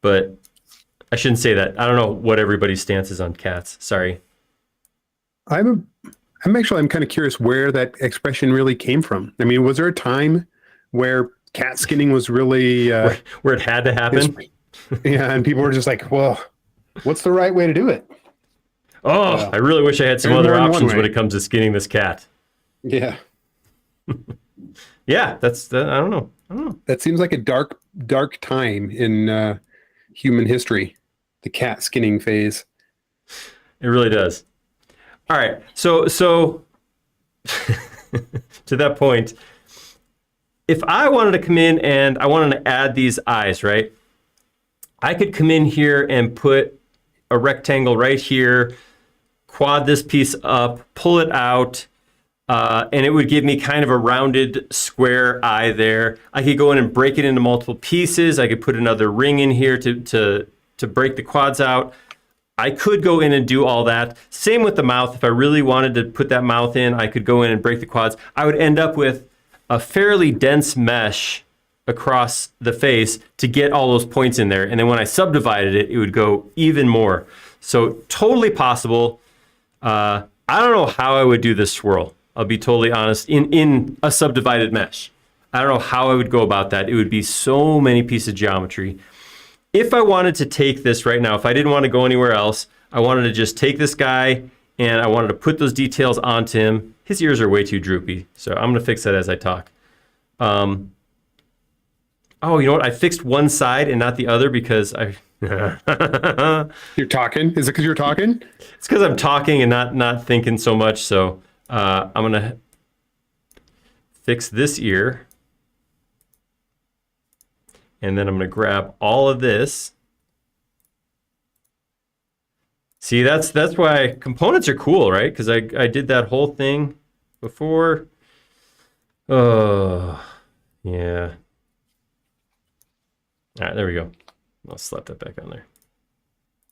But I shouldn't say that. I don't know what everybody's stance is on cats. Sorry. I'm kind of curious where that expression really came from. I mean, was there a time where cat skinning was really where it had to happen? Yeah, and people were just like, well, what's the right way to do it? I really wish I had some other options when it comes to skinning this cat. Yeah. Yeah, I don't know. That seems like a dark time in human history, the cat skinning phase. It really does. All right, so to that point, if I wanted to come in and I wanted to add these eyes, right? I could come in here and put a rectangle right here, quad this piece up, pull it out, and it would give me kind of a rounded square eye there. I could go in and break it into multiple pieces. I could put another ring in here to break the quads out. I could go in and do all that. Same with the mouth. If I really wanted to put that mouth in, I could go in and break the quads. I would end up with a fairly dense mesh across the face to get all those points in there. And then when I subdivided it, it would go even more. So totally possible. I don't know how I would do this swirl. I'll be totally honest. In a subdivided mesh, I don't know how I would go about that. It would be so many pieces of geometry. If I wanted to take this right now, if I didn't want to go anywhere else, I wanted to just take this guy and I wanted to put those details onto him. His ears are way too droopy, so I'm going to fix that as I talk. Oh, you know what? I fixed one side and not the other because I. You're talking? Is it because you're talking? It's because I'm talking and not thinking so much. So I'm gonna fix this ear, and then I'm gonna grab all of this. See, that's why components are cool, right? Because I did that whole thing before. Oh, yeah. All right, there we go. I'll slap that back on there.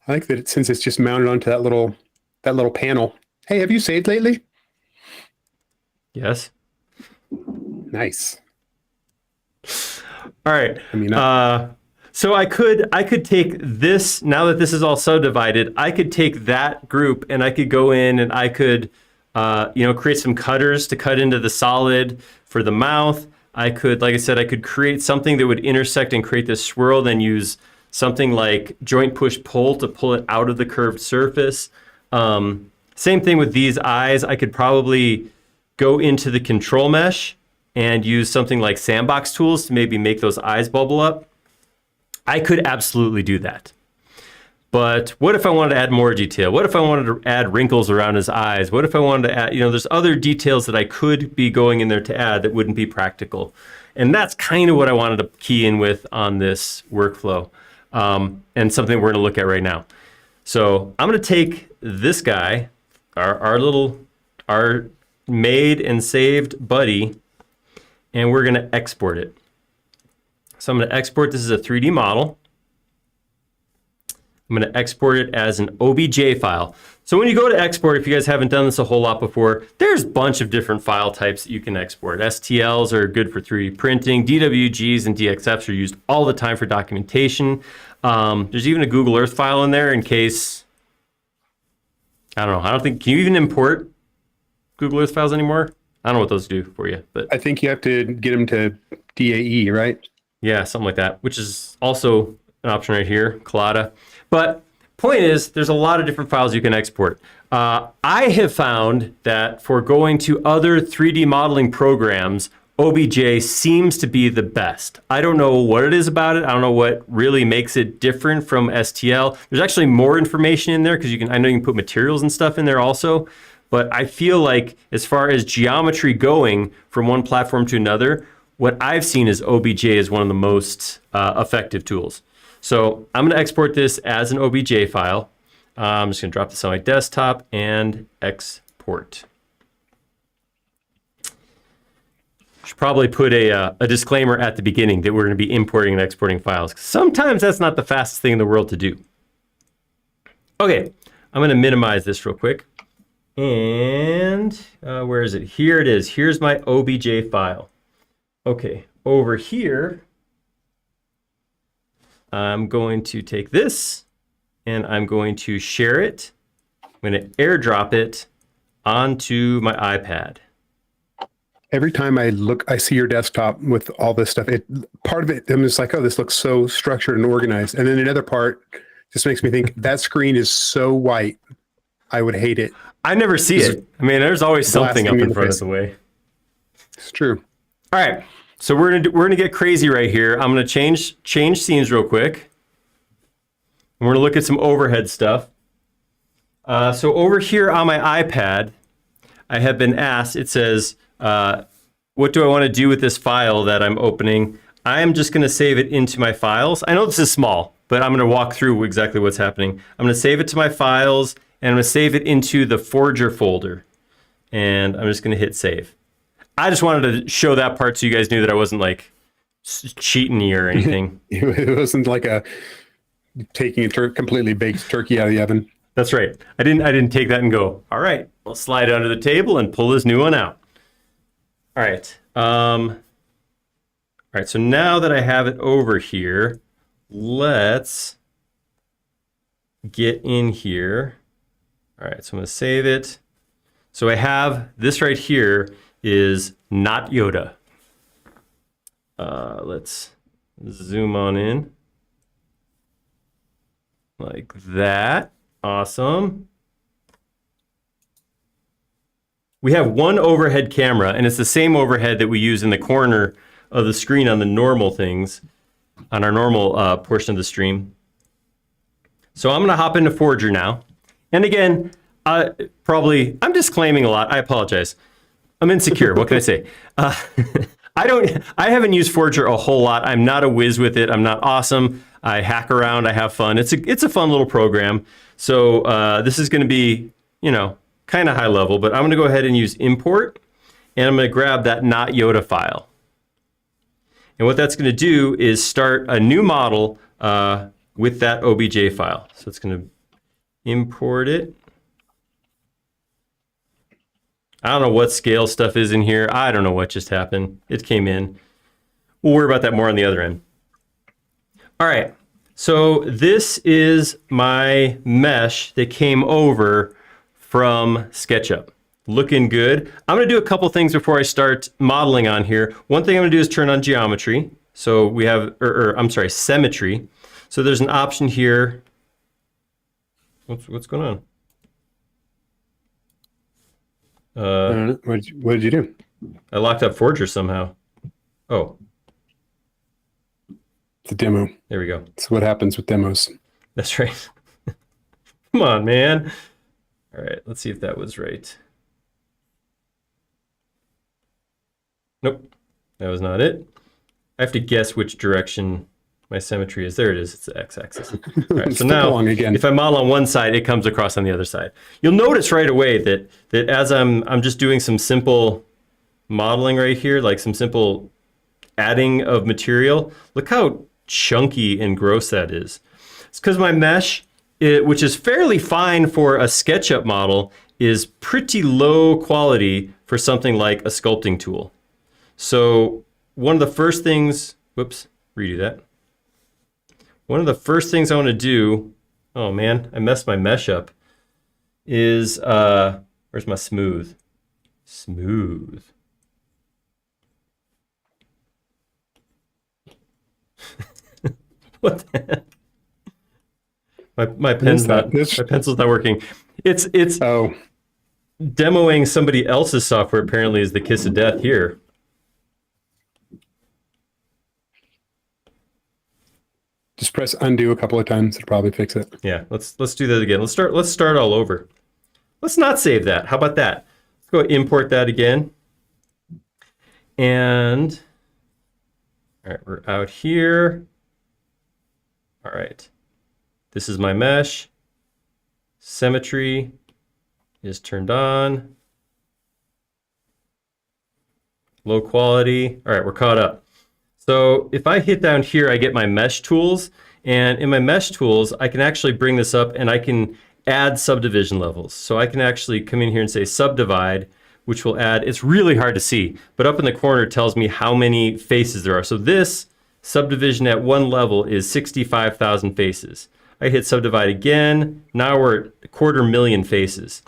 I like that since it's just mounted onto that little panel. Hey, have you saved lately? Yes. Nice. All right. I mean, so I could take this, now that this is all subdivided, I could take that group and I could go in and I could create some cutters to cut into the solid for the mouth. I could, like I said, I could create something that would intersect and create this swirl, then use something like joint push pull to pull it out of the curved surface. Same thing with these eyes. I could probably go into the control mesh and use something like sandbox tools to maybe make those eyes bubble up. I could absolutely do that. But what if I wanted to add more detail? What if I wanted to add wrinkles around his eyes? What if I wanted to add, there's other details that I could be going in there to add that wouldn't be practical. And that's kind of what I wanted to key in with on this workflow, and something we're going to look at right now. So I'm going to take this guy, our made and saved buddy, and we're going to export it. So I'm going to export this as a 3D model. I'm going to export it as an OBJ file. So when you go to export, if you guys haven't done this a whole lot before, there's a bunch of different file types that you can export. STLs are good for 3D printing. DWGs and DXFs are used all the time for documentation. There's even a Google Earth file in there in case, I don't know, can you even import Google Earth files anymore? I don't know what those do for you, but I think you have to get them to DAE, right? Yeah, something like that, which is also an option right here, Collada. But point is, there's a lot of different files you can export. I have found that for going to other 3D modeling programs, OBJ seems to be the best. I don't know what it is about it. I don't know what really makes it different from STL. There's actually more information in there because I know you can put materials and stuff in there also. But I feel like as far as geometry going from one platform to another, what I've seen is OBJ is one of the most effective tools. So I'm going to export this as an OBJ file. I'm just going to drop this on my desktop and export. Should probably put a disclaimer at the beginning that we're going to be importing and exporting files. Sometimes that's not the fastest thing in the world to do. Okay, I'm going to minimize this real quick. And where is it? Here it is. Here's my OBJ file. Okay, over here, I'm going to take this and I'm going to share it. I'm going to airdrop it onto my iPad. Every time I see your desktop with all this stuff, part of it, I'm just like, oh, this looks so structured and organized. And then another part just makes me think that screen is so white. I would hate it. I never see it. I mean, there's always something up in front of the way. It's true. All right. So we're gonna get crazy right here. I'm gonna change scenes real quick. And we're gonna look at some overhead stuff. So over here on my iPad, I have been asked. It says, "What do I want to do with this file that I'm opening?" I am just gonna save it into my files. I know this is small, but I'm gonna walk through exactly what's happening. I'm gonna save it to my files, and I'm gonna save it into the Forger folder. And I'm just gonna hit save. I just wanted to show that part so you guys knew that I wasn't like cheating you or anything. It wasn't like taking a completely baked turkey out of the oven. That's right. I didn't take that and go, all right, I'll slide it under the table and pull this new one out. All right. All right, so now that I have it over here, let's get in here. All right, so I'm gonna save it. So I have this right here is not Yoda. Let's zoom on in like that. Awesome. We have one overhead camera, and it's the same overhead that we use in the corner of the screen on the normal things. on our normal portion of the stream. So I'm going to hop into Forger now. And again, I'm disclaiming a lot. I apologize. I'm insecure. What can I say? I haven't used Forger a whole lot. I'm not a whiz with it. I'm not awesome. I hack around. I have fun. It's a fun little program. So this is going to be, kind of high level, but I'm going to go ahead and use import, and I'm going to grab that not Yoda file. And what that's going to do is start a new model with that OBJ file. So it's going to import it. I don't know what scale stuff is in here. I don't know what just happened. It came in. We'll worry about that more on the other end. All right. So this is my mesh that came over from SketchUp. Looking good. I'm going to do a couple things before I start modeling on here. One thing I'm going to do is turn on geometry. So we have, symmetry. So there's an option here. What's going on? I don't know. What did you do? I locked up Forger somehow. Oh. It's a demo. There we go. That's what happens with demos. That's right. Come on, man. All right, let's see if that was right. Nope, that was not it. I have to guess which direction my symmetry is. There it is. It's the x-axis. All right, so now again. If I model on one side, it comes across on the other side. You'll notice right away that as I'm just doing some simple modeling right here, like some simple adding of material, look how chunky and gross that is. It's because my mesh, which is fairly fine for a SketchUp model, is pretty low quality for something like a sculpting tool. So one of the first things, whoops, redo that. One of the first things I want to do, oh man, I messed my mesh up, is, where's my smooth? Smooth. What the heck? My pen's my pencil's not working. It's demoing somebody else's software apparently is the kiss of death here. Just press undo a couple of times. It'll probably fix it. Yeah, let's do that again. Let's start all over. Let's not save that. How about that? Let's go import that again. And all right, we're out here. All right. This is my mesh. Symmetry is turned on. Low quality. All right, we're caught up. So if I hit down here, I get my mesh tools. And in my mesh tools, I can actually bring this up and I can add subdivision levels. So I can actually come in here and say subdivide, which will add, it's really hard to see, but up in the corner it tells me how many faces there are. So this subdivision at one level is 65,000 faces. I hit subdivide again. Now we're at 250,000 faces.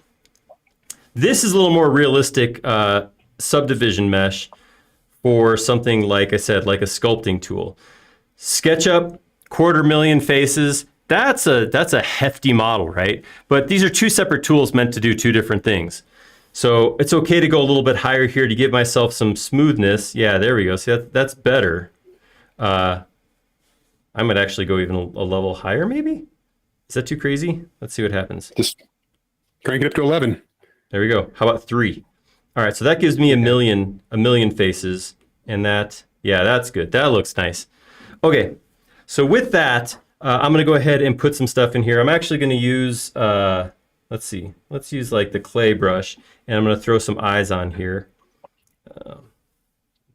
This is a little more realistic subdivision mesh for something like I said, like a sculpting tool. SketchUp, 250,000 faces. That's a hefty model, right? But these are two separate tools meant to do two different things. So it's okay to go a little bit higher here to give myself some smoothness. Yeah, there we go. See, that's better. I might actually go even a level higher, maybe? Is that too crazy? Let's see what happens. Just crank it up to 11. There we go. How about 3? All right, so that gives me a million faces. And that, yeah, that's good. That looks nice. Okay, so with that, I'm going to go ahead and put some stuff in here. I'm actually going to use, let's see. Let's use like the clay brush. And I'm going to throw some eyes on here.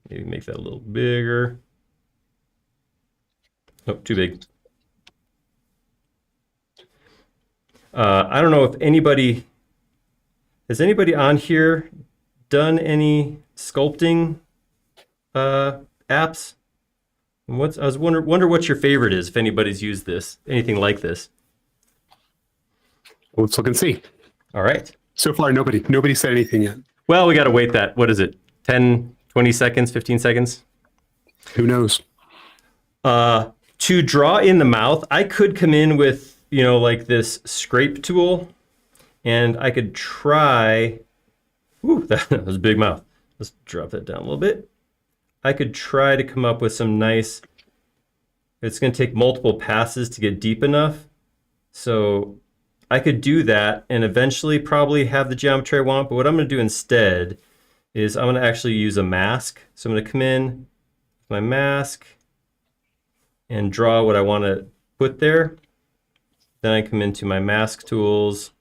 Maybe make that a little bigger. Oh, too big. I don't know if anybody, has anybody on here done any sculpting apps? I was wonder what your favorite is, if anybody's used this, anything like this. Well, let's look and see. All right. So far, nobody said anything yet. Well, we got to wait that, what is it, 10, 20 seconds, 15 seconds? Who knows? To draw in the mouth, I could come in with, like this scrape tool, and I could try, ooh, that was a big mouth. Let's drop that down a little bit. I could try to come up with some nice it's going to take multiple passes to get deep enough. So I could do that and eventually probably have the geometry I want, but what I'm going to do instead is I'm going to actually use a mask. So I'm going to come in with my mask and draw what I want to put there. Then I come into my mask tools,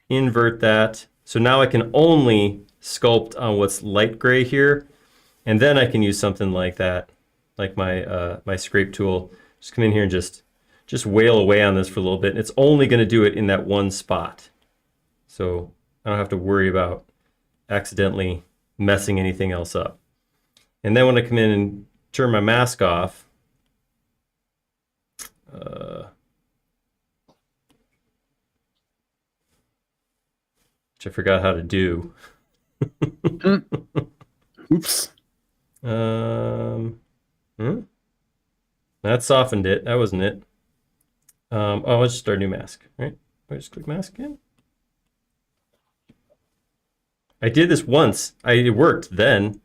invert that. So now I can only sculpt on what's light gray here. And then I can use something like that, like my my scrape tool. Just come in here and just wail away on this for a little bit. And it's only going to do it in that one spot. So I don't have to worry about accidentally messing anything else up. And then when I come in and turn my mask off, which I forgot how to do. Oops. That softened it. That wasn't it. Oh, let's just start a new mask, right? I just click mask again. I did this once. It worked then.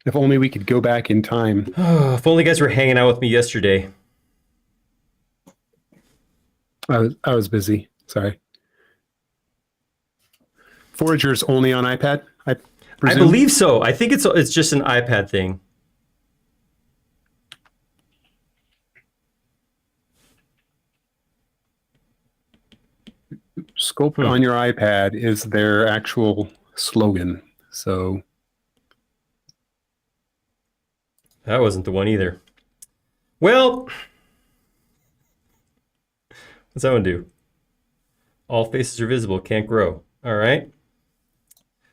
If only we could go back in time. If only you guys were hanging out with me yesterday. I was busy. Sorry. Forager's only on iPad, I presume? I believe so. I think it's just an iPad thing. Sculpt on your iPad is their actual slogan. So that wasn't the one either. Well, what's that one do? All faces are visible, can't grow. All right.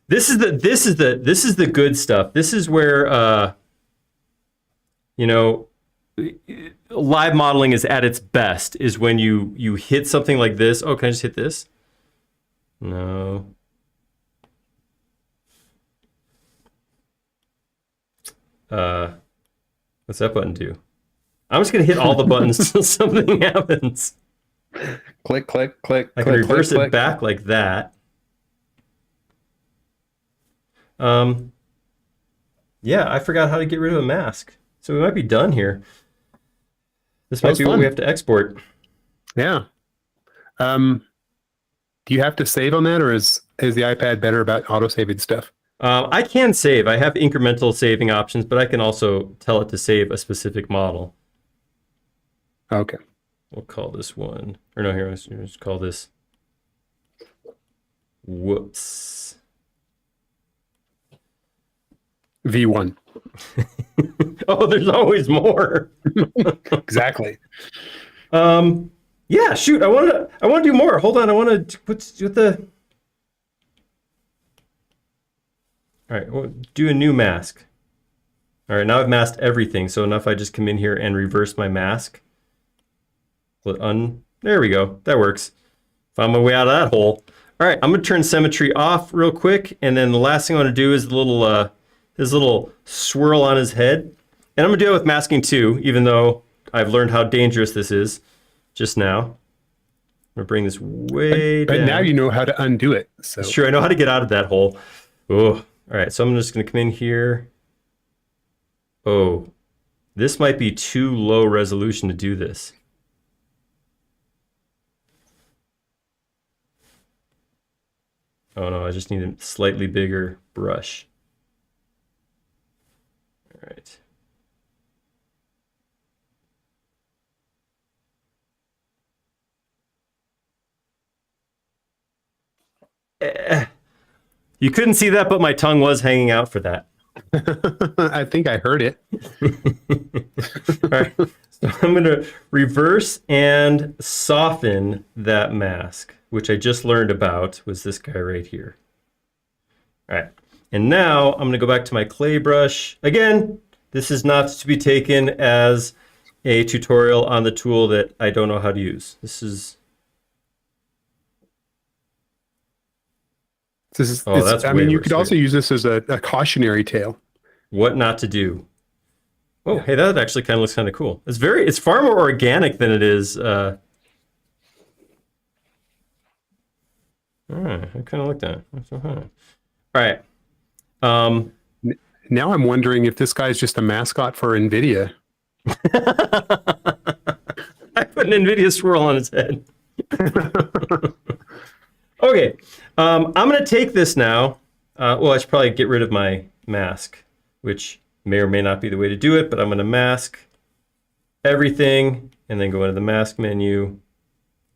This is the good stuff. This is where you know, live modeling is at its best, is when you hit something like this. Oh, can I just hit this? No. What's that button do? I'm just gonna hit all the buttons until something happens. Click, click, click. I can reverse it back like that. Yeah, I forgot how to get rid of a mask. So we might be done here. This might be what we have to export. Yeah. Do you have to save on that, or is the iPad better about auto-saving stuff? I can save. I have incremental saving options, but I can also tell it to save a specific model. Okay. We'll call this one. Or no, here, let's just call this. Whoops. V1. Oh, there's always more. Exactly. Yeah, shoot. I want to do more. Hold on. I want to put the. All right, we'll do a new mask. All right, now I've masked everything. So now if I just come in here and reverse my mask. There we go. That works. Found my way out of that hole. All right, I'm going to turn Symmetry off real quick. And then the last thing I want to do is his little swirl on his head. And I'm going to do it with masking too, even though I've learned how dangerous this is just now. I'm going to bring this way down. But now you know how to undo it. So. It's true. I know how to get out of that hole. Oh, all right. So I'm just going to come in here. Oh, this might be too low resolution to do this. Oh no, I just need a slightly bigger brush. All right. You couldn't see that, but my tongue was hanging out for that. I think I heard it. All right. So I'm going to reverse and soften that mask, which I just learned about was this guy right here. All right. And now I'm going to go back to my clay brush. Again, this is not to be taken as a tutorial on the tool that I don't know how to use. This is that's I mean, you could also use this as a cautionary tale. What not to do. Oh, hey, that actually kind of looks kind of cool. It's far more organic than it is. All right, I kind of like that. All right. Now I'm wondering if this guy's just a mascot for NVIDIA. I put an NVIDIA swirl on its head. Okay, I'm going to take this now. Well, I should probably get rid of my mask, which may or may not be the way to do it, but I'm going to mask everything and then go into the mask menu,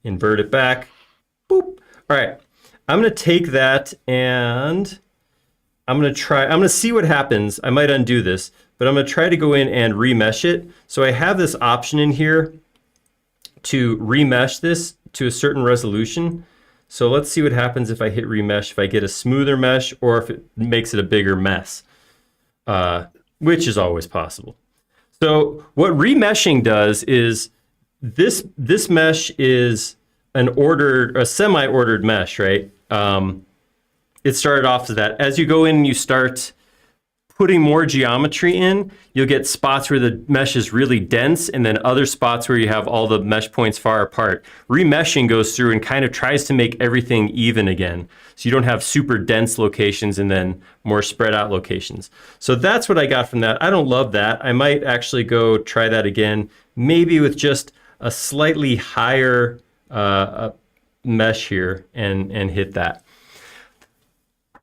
invert it back. Boop. All right, I'm going to take that and I'm going to see what happens. I might undo this, but I'm going to try to go in and remesh it. So I have this option in here to remesh this to a certain resolution. So let's see what happens if I hit remesh, if I get a smoother mesh or if it makes it a bigger mess, which is always possible. So what remeshing does is this mesh is a semi-ordered mesh, right? It started off as that. As you go in and you start putting more geometry in, you'll get spots where the mesh is really dense and then other spots where you have all the mesh points far apart. Remeshing goes through and kind of tries to make everything even again. So you don't have super dense locations and then more spread out locations. So that's what I got from that. I don't love that. I might actually go try that again, maybe with just a slightly higher mesh here and hit that.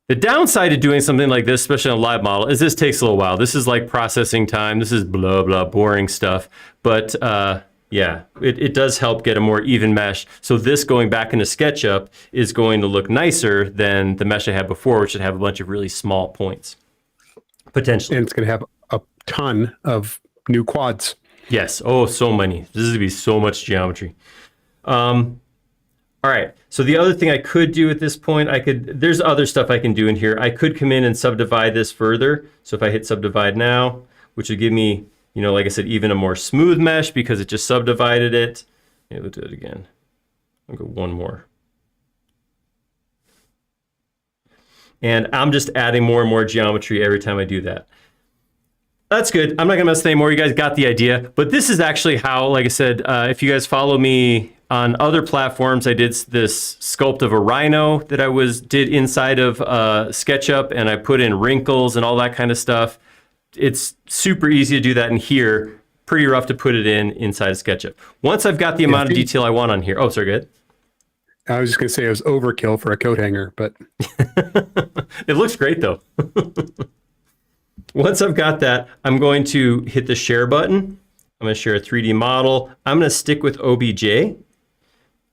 The downside of doing something like this, especially on a live model, is this takes a little while. This is like processing time. This is blah, blah, boring stuff. But yeah, it does help get a more even mesh. So this going back into SketchUp is going to look nicer than the mesh I had before, which would have a bunch of really small points, potentially. And it's going to have a ton of new quads. Yes. Oh, so many. This is going to be so much geometry. All right, so the other thing I could do at this point, there's other stuff I can do in here. I could come in and subdivide this further. So if I hit subdivide now, which would give me, like I said, even a more smooth mesh because it just subdivided it. Yeah, let's do it again. I'll go one more. And I'm just adding more and more geometry every time I do that. That's good. I'm not gonna mess with it anymore. You guys got the idea. But this is actually how, like I said, if you guys follow me on other platforms, I did this sculpt of a rhino that I did inside of SketchUp, and I put in wrinkles and all that kind of stuff. It's super easy to do that in here. Pretty rough to put it inside of SketchUp. Once I've got the amount of detail I want on here. Oh, sorry, go ahead. I was just going to say it was overkill for a coat hanger, but it looks great though. Once I've got that, I'm going to hit the share button. I'm going to share a 3D model. I'm going to stick with OBJ.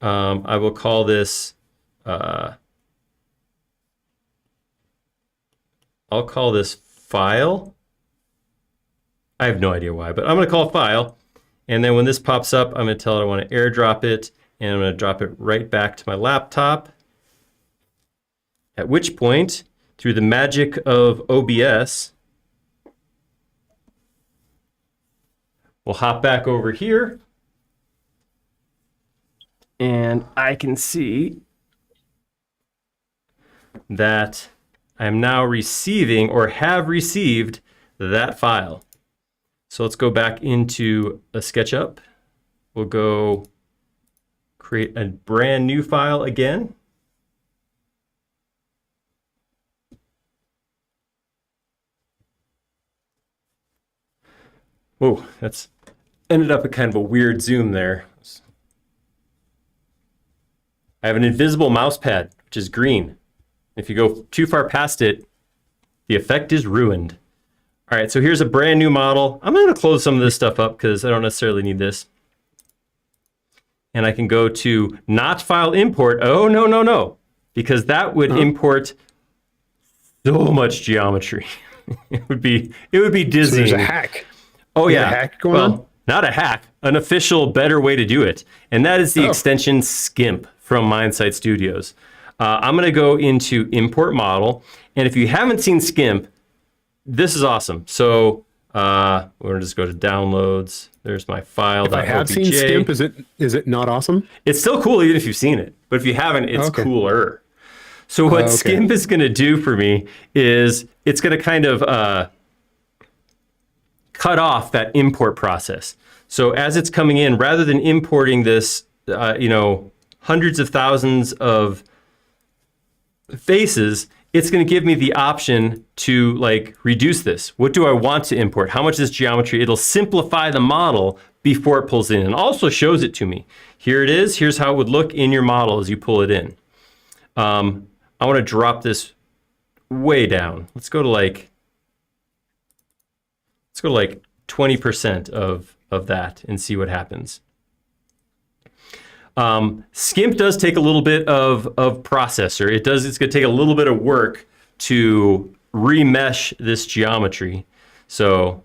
I will call this, I'll call this file. I have no idea why, but I'm going to call file. And then when this pops up, I'm going to tell it I want to airdrop it, and I'm going to drop it right back to my laptop. At which point, through the magic of OBS, we'll hop back over here. And I can see that I'm now receiving or have received that file. So let's go back into a SketchUp. We'll go create a brand new file again. Whoa, that's ended up a kind of a weird zoom there. I have an invisible mouse pad, which is green. If you go too far past it, the effect is ruined. All right, so here's a brand new model. I'm going to close some of this stuff up because I don't necessarily need this. And I can go to not file import. Oh, no, no, no. Because that would import so much geometry. It would be dizzying. So there's a hack. Oh, yeah. A hack going on? Not a hack, an official better way to do it. And that is the extension Skimp from Mindsight Studios. I'm going to go into import model. And if you haven't seen Skimp, this is awesome. So we're going to just go to downloads. There's my file. If I have seen Skimp, is it not awesome? It's still cool even if you've seen it. But if you haven't, it's cooler. So what Skimp is going to do for me is it's going to kind of cut off that import process. So as it's coming in, rather than importing this, hundreds of thousands of faces, it's going to give me the option to like reduce this. What do I want to import? How much is this geometry? It'll simplify the model before it pulls in, and also shows it to me. Here it is. Here's how it would look in your model as you pull it in. I want to drop this way down. Let's go to like 20% of that and see what happens. Skimp does take a little bit of processor. It's going to take a little bit of work to remesh this geometry. So,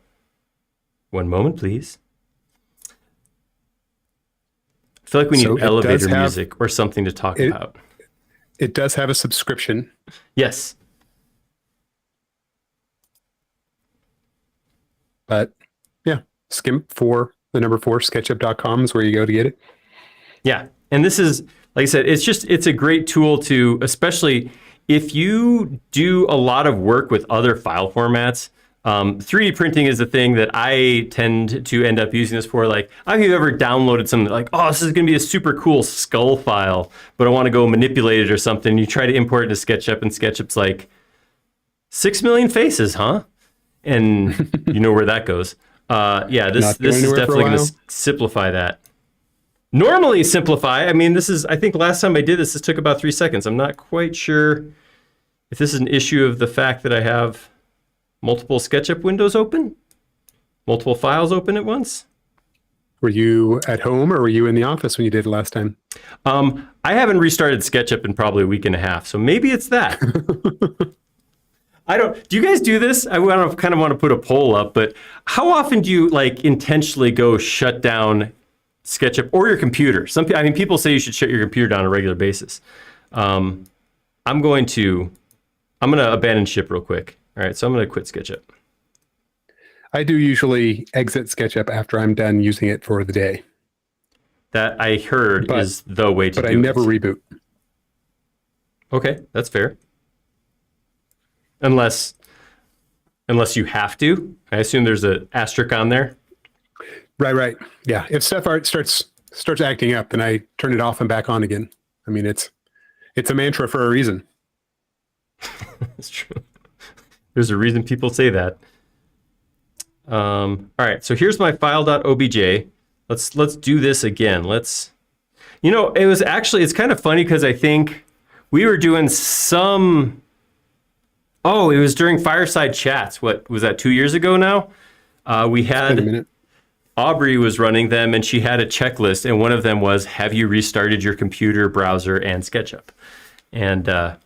one moment, please. I feel like we need elevator music or something to talk about. It does have a subscription. Yes. But yeah, Skimp for the number 4, SketchUp.com is where you go to get it. Yeah. And this is, like I said, it's a great tool to, especially if you do a lot of work with other file formats. 3D printing is the thing that I tend to end up using this for. Like, have you ever downloaded something like, oh, this is going to be a super cool skull file, but I want to go manipulate it or something. You try to import it into SketchUp, and SketchUp's like, 6 million faces, huh? And you know where that goes. Yeah, this is definitely going to simplify that. Normally simplify. I mean, I think last time I did this took about 3 seconds. I'm not quite sure if this is an issue of the fact that I have multiple SketchUp windows open, multiple files open at once. Were you at home or were you in the office when you did it last time? I haven't restarted SketchUp in probably a week and a half, so maybe it's that. Do you guys do this? I kind of want to put a poll up, but how often do you like intentionally go shut down SketchUp or your computer? People say you should shut your computer down on a regular basis. I'm going to abandon ship real quick. All right, so I'm going to quit SketchUp. I do usually exit SketchUp after I'm done using it for the day. That I heard is the way to do it. But I never reboot. Okay, that's fair. Unless you have to. I assume there's an asterisk on there. Right. Yeah, if stuff starts acting up, then I turn it off and back on again. I mean, it's a mantra for a reason. It's true. There's a reason people say that. All right, so here's my file.obj. Let's do this again. It's kind of funny because I think we were doing some. Oh, it was during Fireside Chats. What was that? 2 years ago now. We had Aubrey was running them, and she had a checklist, and one of them was, "Have you restarted your computer, browser, and SketchUp?" And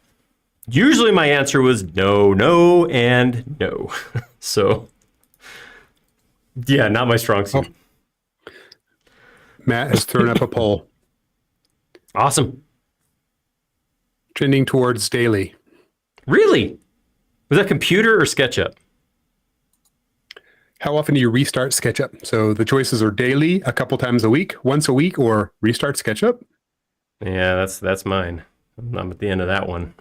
usually my answer was no, and no. So, yeah, not my strong suit. Oh. Matt has thrown up a poll. Awesome. Trending towards daily. Really? Was that computer or SketchUp? How often do you restart SketchUp? So the choices are daily, a couple times a week, once a week, or restart SketchUp. Yeah, that's mine. I'm at the end of that one.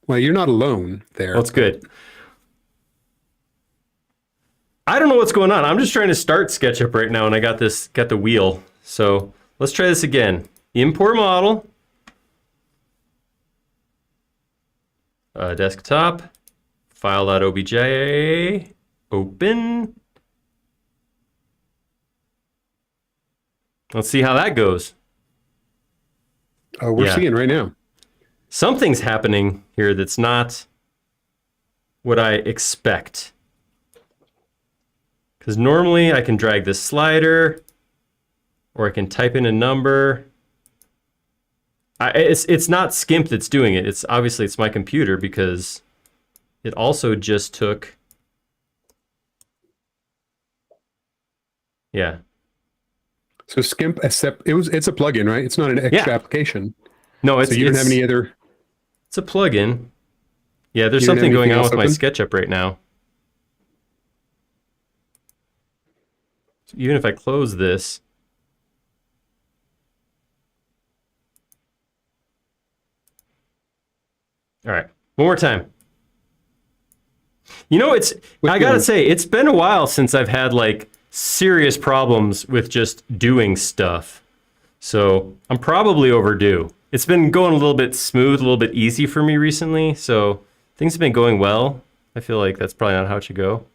Well, you're not alone there. Well, that's good. I don't know what's going on. I'm just trying to start SketchUp right now, and I got the wheel. So let's try this again. Import model. Desktop. File.obj. Open. Let's see how that goes. Oh, we're seeing right now. Something's happening here that's not what I expect. Because normally I can drag this slider, or I can type in a number. It's not Skimp that's doing it. It's obviously my computer, because it also just took. Yeah. So Skimp, it's a plugin, right? It's not an extra application. No, so you don't have any other. It's a plugin. Yeah, there's something going on with my SketchUp right now. So even if I close this. All right, one more time. I gotta say, it's been a while since I've had like serious problems with just doing stuff. So I'm probably overdue. It's been going a little bit smooth, a little bit easy for me recently. So Things have been going well. I feel like that's probably not how it should go.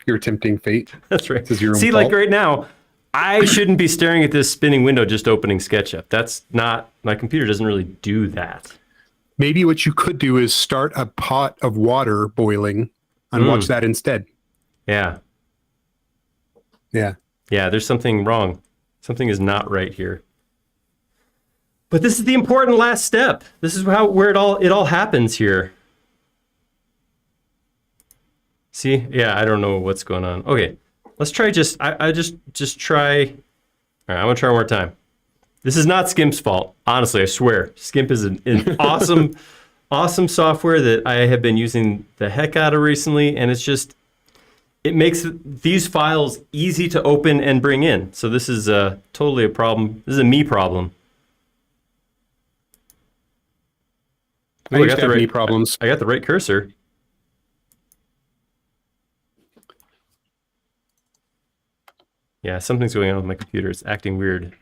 You're tempting fate. That's right. This is your own See, fault. like right now, I shouldn't be staring at this spinning window just opening SketchUp. That's not, my computer doesn't really do that. Maybe what you could do is start a pot of water boiling and watch that instead. Yeah. Yeah. Yeah, there's something wrong. Something is not right here. But this is the important last step. This is where it all happens here. See? Yeah, I don't know what's going on. Okay. Let's try I just try. All right, I'm going to try one more time. This is not Skimp's fault. Honestly, I swear. Skimp is an awesome awesome software that I have been using the heck out of recently, and it makes these files easy to open and bring in. So this is totally a problem. This is a me problem. I used to have any problems. I got the right cursor. Yeah, something's going on with my computer. It's acting weird.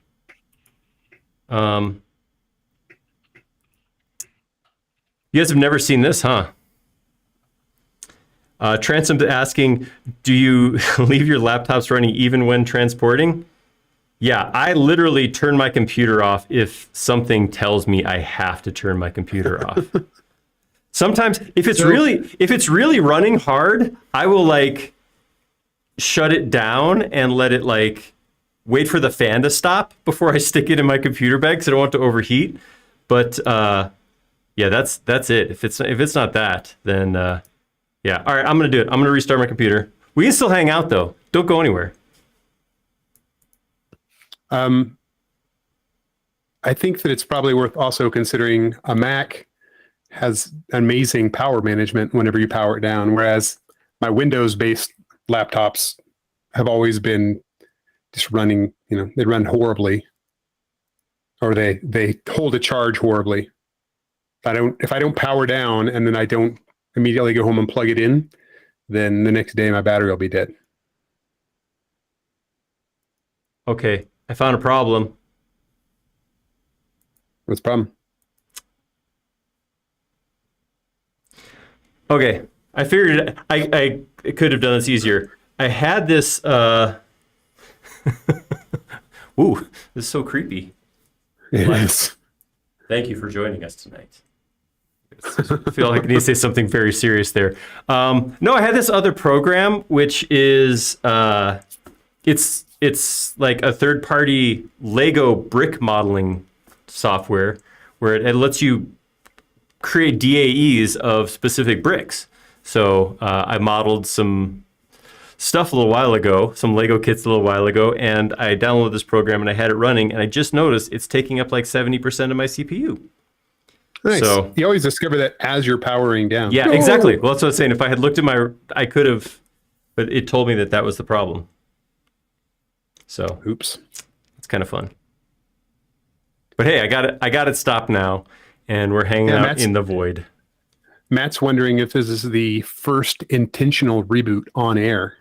You guys have never seen this, huh? Transom asking, do you leave your laptops running even when transporting? Yeah, I literally turn my computer off if something tells me I have to turn my computer off. Sometimes, if it's really running hard, I will like shut it down and let it like wait for the fan to stop before I stick it in my computer bag because I don't want it to overheat. But yeah, that's it. If it's not that, then yeah. All right, I'm gonna do it. I'm gonna restart my computer. We can still hang out though. Don't go anywhere. I think that it's probably worth also considering a Mac has amazing power management whenever you power it down, whereas my Windows-based laptops have always been just running, they run horribly, or they hold a charge horribly. If I don't power down and then I don't immediately go home and plug it in, then the next day my battery will be dead. Okay, I found a problem. What's the problem? Okay, I figured I could have done this easier. I had this. Ooh, this is so creepy. Yes. Thank you for joining us tonight. I feel like I need to say something very serious there. No, I had this other program, which is it's like a third-party Lego brick modeling software where it lets you create DAEs of specific bricks. So I modeled some stuff a little while ago, some Lego kits a little while ago, and I downloaded this program and I had it running, and I just noticed it's taking up like 70% of my CPU. Nice. So you always discover that as you're powering down. yeah, exactly. Well, that's what I was saying. If I had looked at I could have, but it told me that was the problem. So oops, it's kind of fun. But hey, I got it stopped now, and we're hanging out in the void. Matt's wondering if this is the first intentional reboot on air.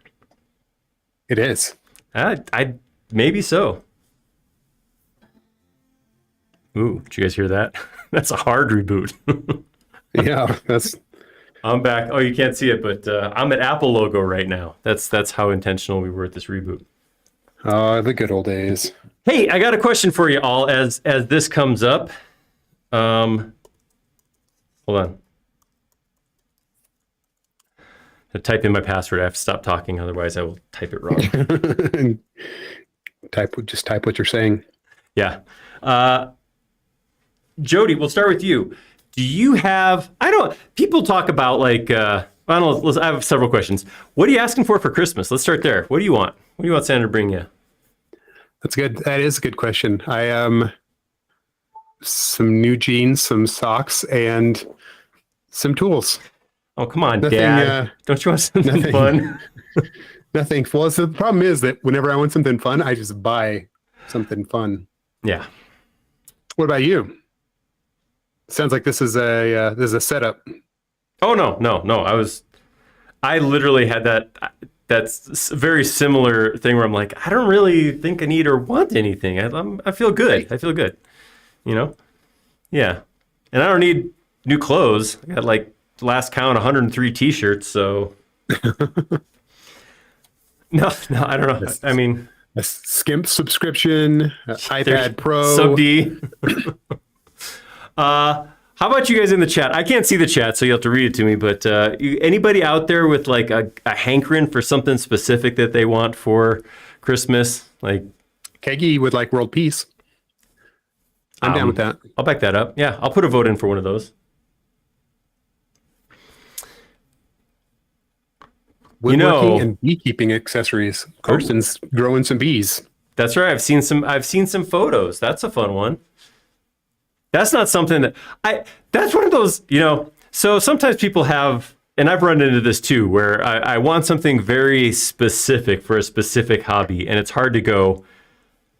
It is. I maybe so. Ooh, did you guys hear that? That's a hard reboot. Yeah, that's. I'm back. Oh, you can't see it, but I'm at Apple logo right now. That's how intentional we were at this reboot. Oh, the good old days. Hey, I got a question for you all as this comes up. Hold on. To type in my password, I have to stop talking, otherwise I will type it wrong. Just type what you're saying. Yeah. Jody, we'll start with you. Do you have, people talk about like, I don't know, I have several questions. What are you asking for Christmas? Let's start there. What do you want? What do you want Santa to bring you? That's good. That is a good question. I some new jeans, some socks, and some tools. Oh, come on, Dad. Don't you want something fun? Nothing. Well, so the problem is that whenever I want something fun, I just buy something fun. Yeah. What about you? Sounds like this is a setup. Oh, no. I literally had that's a very similar thing where I'm like, I don't really think I need or want anything. I feel good. I feel good. Yeah. And I don't need new clothes. I got like last count 103 t-shirts. So no, I don't know. I mean, a Skimp subscription, iPad Pro, SUbD. How about you guys in the chat? I can't see the chat, so you have to read it to me. But anybody out there with like a hankering for something specific that they want for Christmas? Like Keggy would like world peace. I'm down with that. I'll back that up. Yeah, I'll put a vote in for one of those. Woodworking and beekeeping accessories. Carson's growing some bees. That's right. I've seen some photos. That's a fun one. That's not something that that's one of those, so sometimes people have, and I've run into this too, where I want something very specific for a specific hobby, and it's hard to go,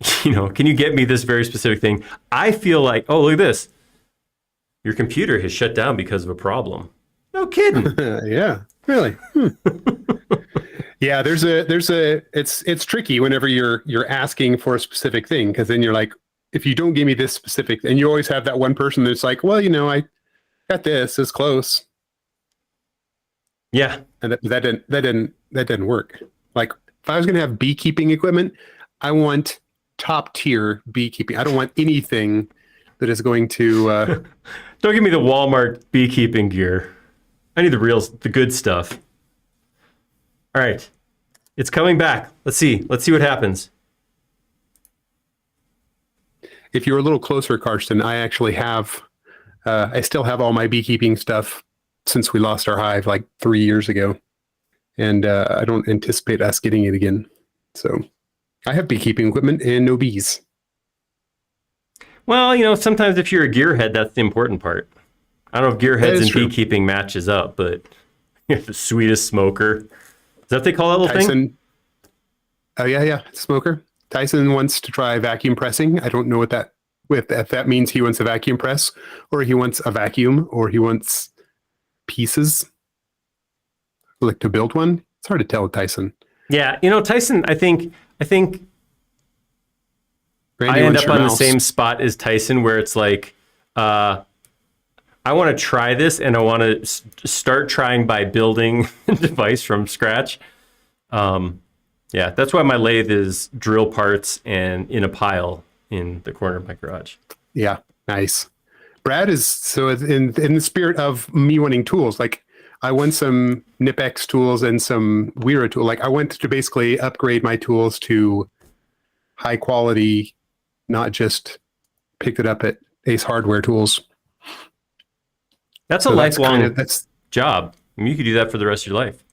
can you get me this very specific thing? I feel like, oh, look at this. Your computer has shut down because of a problem. No kidding. Yeah, really. Yeah, it's tricky whenever you're asking for a specific thing, because then you're like, if you don't give me this specific, and you always have that one person that's like, well, I got this, it's close. Yeah. And that didn't work. Like if I was going to have beekeeping equipment, I want top tier beekeeping. I don't want anything that is going to, don't give me the Walmart beekeeping gear. I need the good stuff. All right. It's coming back. Let's see what happens. If you're a little closer, Karsten, I actually have, I still have all my beekeeping stuff since we lost our hive like 3 years ago. And I don't anticipate us getting it again. So I have beekeeping equipment and no bees. Well, sometimes if you're a gearhead, that's the important part. I don't know if gearheads and true. Beekeeping matches up, but the sweetest smoker. Is that what they call that little thing? Oh, yeah. Smoker. Tyson wants to try vacuum pressing. I don't know if that means he wants a vacuum press, or he wants a vacuum, or he wants pieces, like to build one. It's hard to tell with Tyson. Yeah, Tyson, I think Randy I end up on mouse. the same spot as Tyson, where it's like, I want to try this, and I want to start trying by building a device from scratch. Yeah, that's why my lathe is drill parts and in a pile in the corner of my garage. Yeah, nice. Brad is, so in the spirit of me wanting tools, like I want some Nipex tools and some Wera tool. Like I went to basically upgrade my tools to high quality, not just picked it up at Ace Hardware Tools. That's a lifelong job. I mean, you could do that for the rest of your life.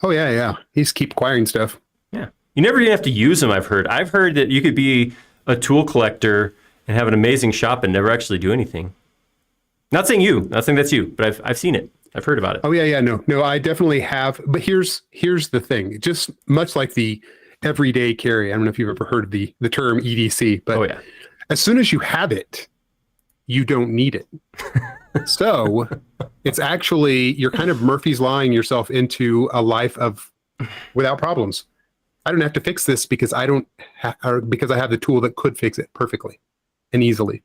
Oh yeah. You just keep acquiring stuff. Yeah. You never even have to use them, I've heard. I've heard that you could be a tool collector and have an amazing shop and never actually do anything. Not saying that's you, but I've seen it. I've heard about it. Oh yeah. No, I definitely have. But here's the thing. Just much like the everyday carry. I don't know if you've ever heard of the term EDC, but as soon as you have it, you don't need it. So it's actually, you're kind of Murphy's lawing yourself into a life of without problems. I don't have to fix this because because I have the tool that could fix it perfectly and easily.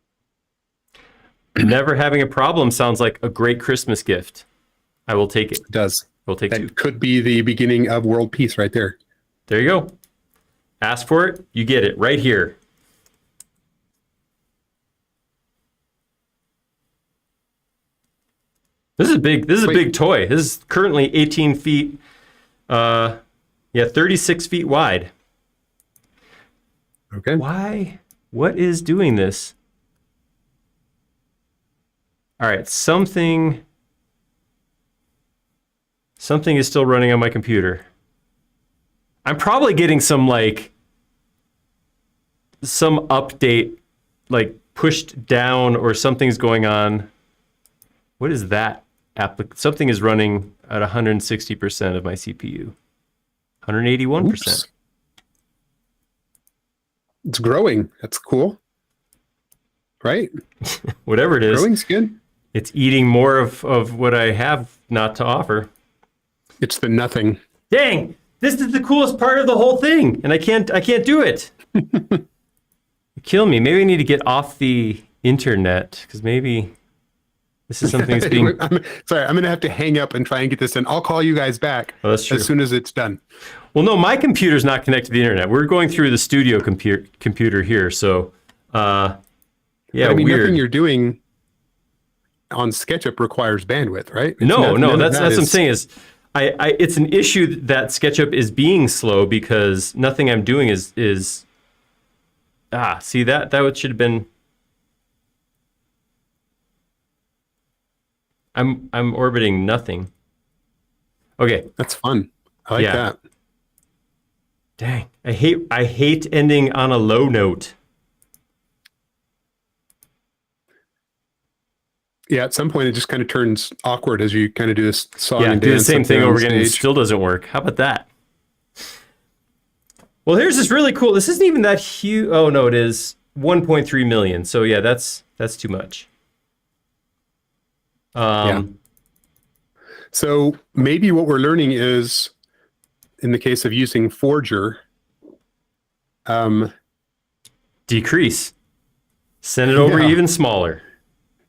Never having a problem sounds like a great Christmas gift. I will take it. It does. We'll take two. That could be the beginning of world peace right there. There you go. Ask for it, you get it right here. This is big. This is a big toy. This is currently 18 feet, 36 feet wide. Okay. Why? What is doing this? All right, something is still running on my computer. I'm probably getting some update, like pushed down, or something's going on. What is that? Something is running at 160% of my CPU. 181%. Oops. It's growing. That's cool. Right? Whatever it is. Growing's good. It's eating more of what I have not to offer. It's the nothing. Dang! This is the coolest part of the whole thing, and I can't do it. Kill me. Maybe I need to get off the internet, because maybe This is something that's being... Sorry, I'm going to have to hang up and try and get this in. I'll call you guys back that's true. as soon as it's done. Well, no, my computer's not connected to the internet. We're going through the studio computer here, so yeah, but, I mean, weird. Nothing you're doing on SketchUp requires bandwidth, right? No, that's what I'm saying is, it's an issue that SketchUp is being slow because nothing I'm doing is see that should have been. I'm orbiting nothing. Okay, that's fun. I like that. Dang, I hate ending on a low note. Yeah, at some point it just kind of turns awkward as you kind of do this song and do the dance same thing over again and it stage. still doesn't work. How about that? Well, here's this really cool. This isn't even that huge. Oh no, it is 1.3 million. So yeah, that's too much. Yeah. So maybe what we're learning is, in the case of using Forger, decrease. Send it over even smaller.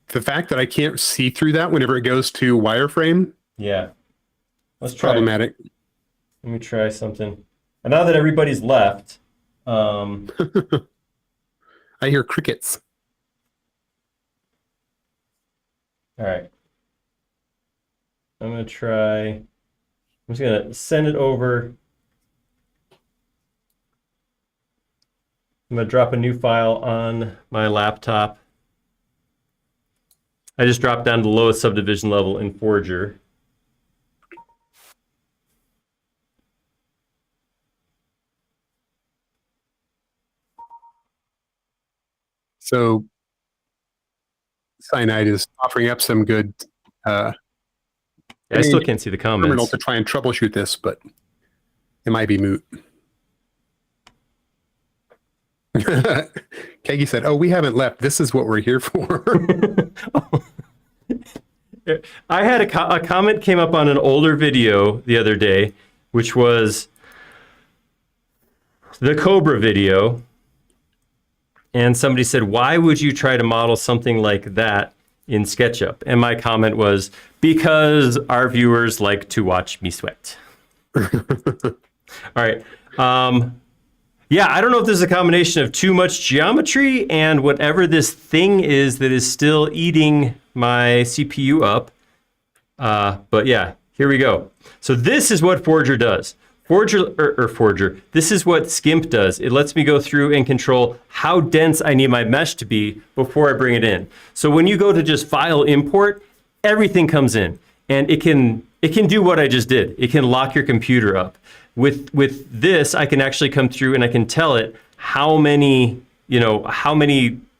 The fact that I can't see through that whenever it goes to wireframe. Yeah. Let's try. Problematic. Let me try something. And now that everybody's left, I hear crickets. All right. I'm going to try. I'm just going to send it over. I'm going to drop a new file on my laptop. I just dropped down to the lowest subdivision level in Forger. So Cyanide is offering up some good I still can't see the comments. terminal to try and troubleshoot this, but it might be moot. Keggy said, "Oh, we haven't left. This is what we're here for." I had a comment came up on an older video the other day, which was the Cobra video. And somebody said, "Why would you try to model something like that in SketchUp?" And my comment was, because our viewers like to watch me sweat. All right. Yeah, I don't know if this is a combination of too much geometry and whatever this thing is that is still eating my CPU up. But yeah, here we go. So this is what Forger does. Forger, this is what Skimp does. It lets me go through and control how dense I need my mesh to be before I bring it in. So when you go to just file import, everything comes in, and it can do what I just did. It can lock your computer up. With this, I can actually come through and I can tell it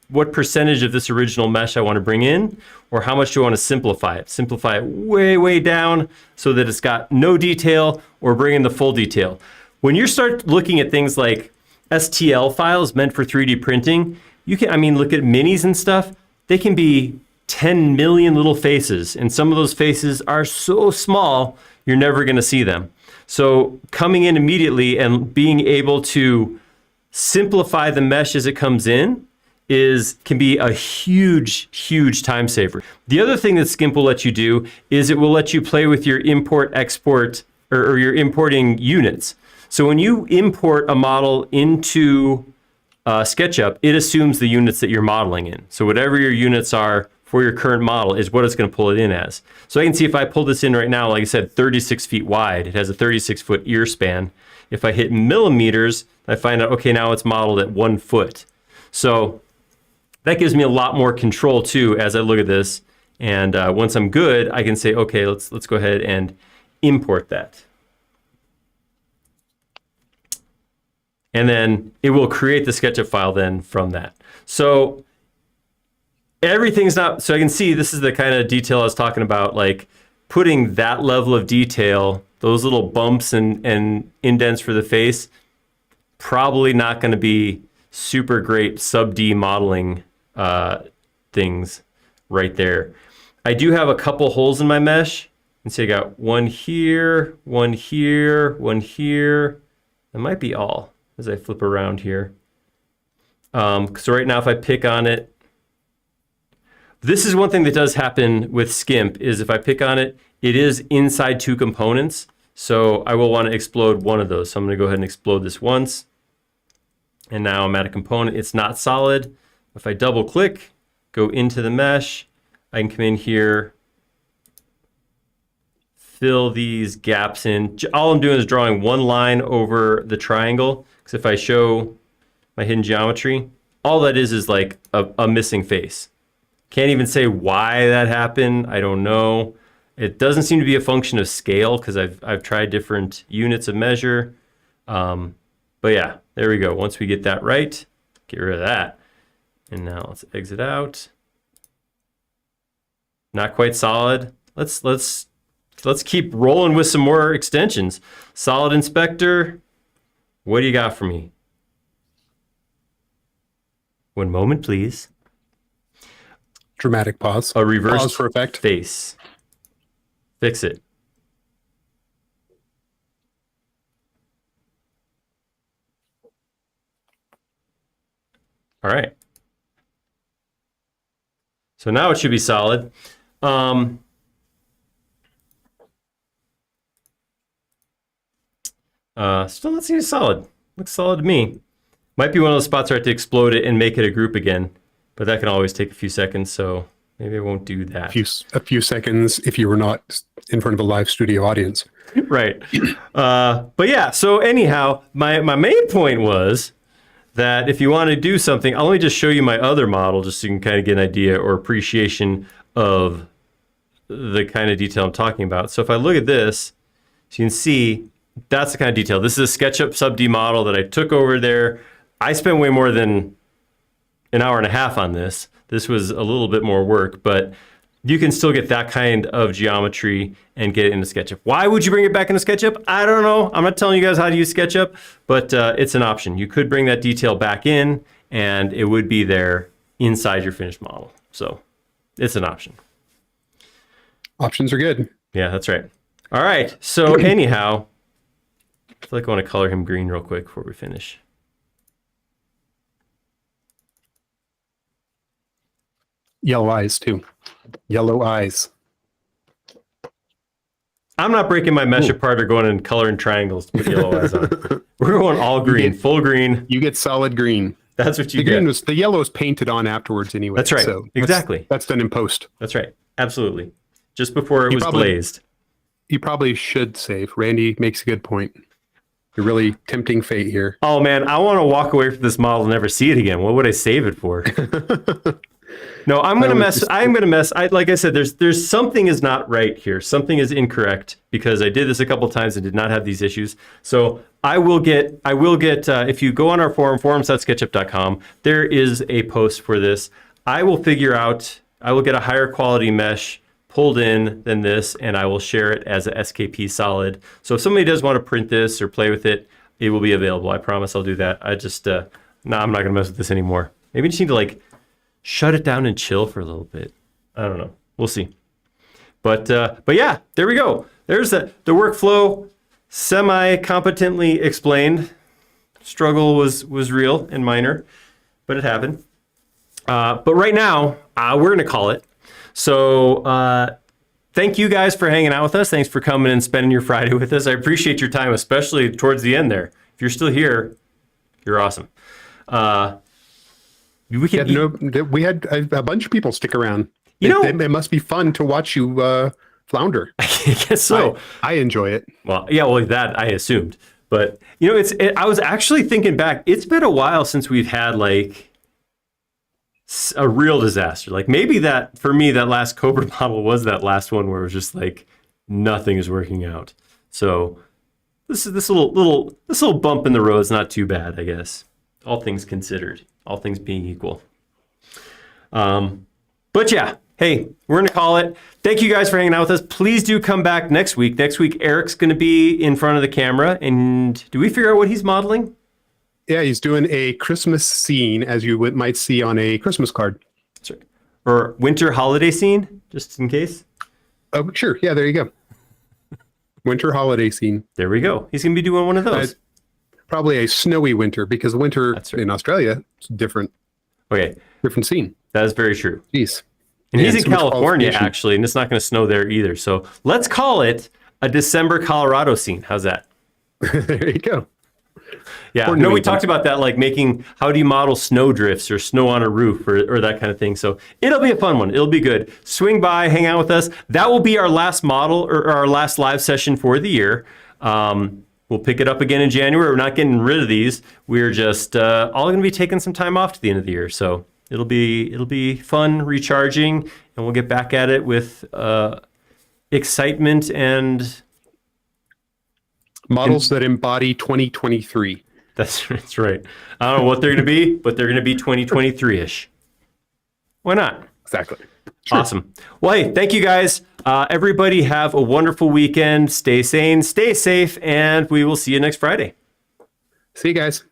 what percentage of this original mesh I want to bring in, or how much do I want to simplify it. Simplify it way, way down so that it's got no detail, or bring in the full detail. When you start looking at things like STL files meant for 3D printing, you can, look at minis and stuff. They can be 10 million little faces, and some of those faces are so small, you're never going to see them. So coming in immediately and being able to simplify the mesh as it comes in can be a huge, huge time saver. The other thing that Skimp will let you do is it will let you play with your import, export, or your importing units. So when you import a model into SketchUp, it assumes the units that you're modeling in. So whatever your units are for your current model is what it's going to pull it in as. So I can see if I pull this in right now, like I said, 36 feet wide. It has a 36-foot ear span. If I hit millimeters, I find out, okay, now it's modeled at 1 foot. So that gives me a lot more control too as I look at this. And once I'm good, I can say, okay, let's go ahead and import that. And then it will create the SketchUp file then from that. So everything's not, so I can see this is the kind of detail I was talking about, like putting that level of detail, those little bumps and indents for the face, probably not going to be super great SUbD modeling things right there. I do have a couple holes in my mesh. And so I got one here, one here, one here. That might be all as I flip around here. So right now if I pick on it, this is one thing that does happen with Skimp is if I pick on it, it is inside 2 components. So I will want to explode one of those. So I'm going to go ahead and explode this once. And now I'm at a component. It's not solid. If I double click, go into the mesh, I can come in here, fill these gaps in. All I'm doing is drawing one line over the triangle. Because if I show my hidden geometry, all that is like a missing face. Can't even say why that happened. I don't know. It doesn't seem to be a function of scale because I've tried different units of measure. But yeah, there we go. Once we get that right, get rid of that. And now let's exit out. Not quite solid. Let's keep rolling with some more extensions. Solid inspector. What do you got for me? One moment, please. Dramatic pause. A reverse pause for effect. Face. Fix it. All right. So now it should be solid. Still not seeing solid. Looks solid to me. Might be one of those spots where I have to explode it and make it a group again, but that can always take a few seconds, so maybe I won't do that. A few seconds if you were not in front of a live studio audience. Right. But yeah, so anyhow, my main point was that if you want to do something, I'll only just show you my other model just so you can kind of get an idea or appreciation of the kind of detail I'm talking about. So if I look at this, so you can see that's the kind of detail. This is a SketchUp SUbD model that I took over there. I spent way more than an hour and a half on this. This was a little bit more work, but you can still get that kind of geometry and get it into SketchUp. Why would you bring it back into SketchUp? I don't know. I'm not telling you guys how to use SketchUp, but it's an option. You could bring that detail back in, and it would be there inside your finished model. So it's an option. Options are good. Yeah, that's right. All right. So anyhow, I feel like I want to color him green real quick before we finish. Yellow eyes, too. Yellow eyes. I'm not breaking my mesh apart or going and coloring triangles to put yellow eyes on. We're going all green, full green. You get solid green. That's what you get. Green the yellow is painted on afterwards anyway. That's right. So exactly. That's done in post. That's right. Absolutely. Just before it was glazed. You probably should save. Randy makes a good point. You're really tempting fate here. Oh, man. I want to walk away from this model and never see it again. What would I save it for? No, I'm going to mess. I'm going to mess. Like I said, there's something is not right here. Something is incorrect because I did this a couple times and did not have these issues. So I will get, if you go on our forum, forums.sketchup.com, there is a post for this. I will figure out, I will get a higher quality mesh pulled in than this, and I will share it as a SKP solid. So if somebody does want to print this or play with it, it will be available. I promise I'll do that. I just, no, I'm not going to mess with this anymore. Maybe you just need to like shut it down and chill for a little bit. I don't know. We'll see. But yeah, there we go. There's the workflow semi-competently explained. Struggle was real and minor, but it happened. But right now, we're going to call it. So thank you guys for hanging out with us. Thanks for coming and spending your Friday with us. I appreciate your time, especially towards the end there. If you're still here, you're awesome. We had a bunch of people stick around. It must be fun to watch you flounder. I guess so. I enjoy it. Well, yeah, well, that I assumed. But, I was actually thinking back. It's been a while since we've had, like, a real disaster. Like, maybe that, for me, that last Cobra model was that last one where it was just, like, nothing is working out. So, this little bump in the road is not too bad, I guess. All things considered. All things being equal. But yeah, hey, we're going to call it. Thank you guys for hanging out with us. Please do come back next week. Next week, Eric's going to be in front of the camera. And do we figure out what he's modeling? Yeah, he's doing a Christmas scene, as you might see on a Christmas card. That's right. Or winter holiday scene, just in case. Oh, sure. Yeah, there you go. Winter holiday scene. There we go. He's going to be doing one of those. Probably a snowy winter because winter in Australia is different. Okay. Different scene. That is very true. Jeez. And Yeah, he's in so much California, qualification. actually, and it's not going to snow there either. So let's call it a December Colorado scene. How's that? There you go. Yeah. Or No, New we England. talked about that, like making, how do you model snow drifts or snow on a roof or that kind of thing. So it'll be a fun one. It'll be good. Swing by, hang out with us. That will be our last model or our last live session for the year. We'll pick it up again in January. We're not getting rid of these. We're just all going to be taking some time off to the end of the year. So it'll be fun, recharging, and we'll get back at it with excitement and Models that embody 2023. that's right. I don't know what they're going to be, but they're going to be 2023-ish. Why not? Exactly. Awesome. Well, hey, thank you guys. Everybody have a wonderful weekend. Stay sane, stay safe, and we will see you next Friday. See you guys.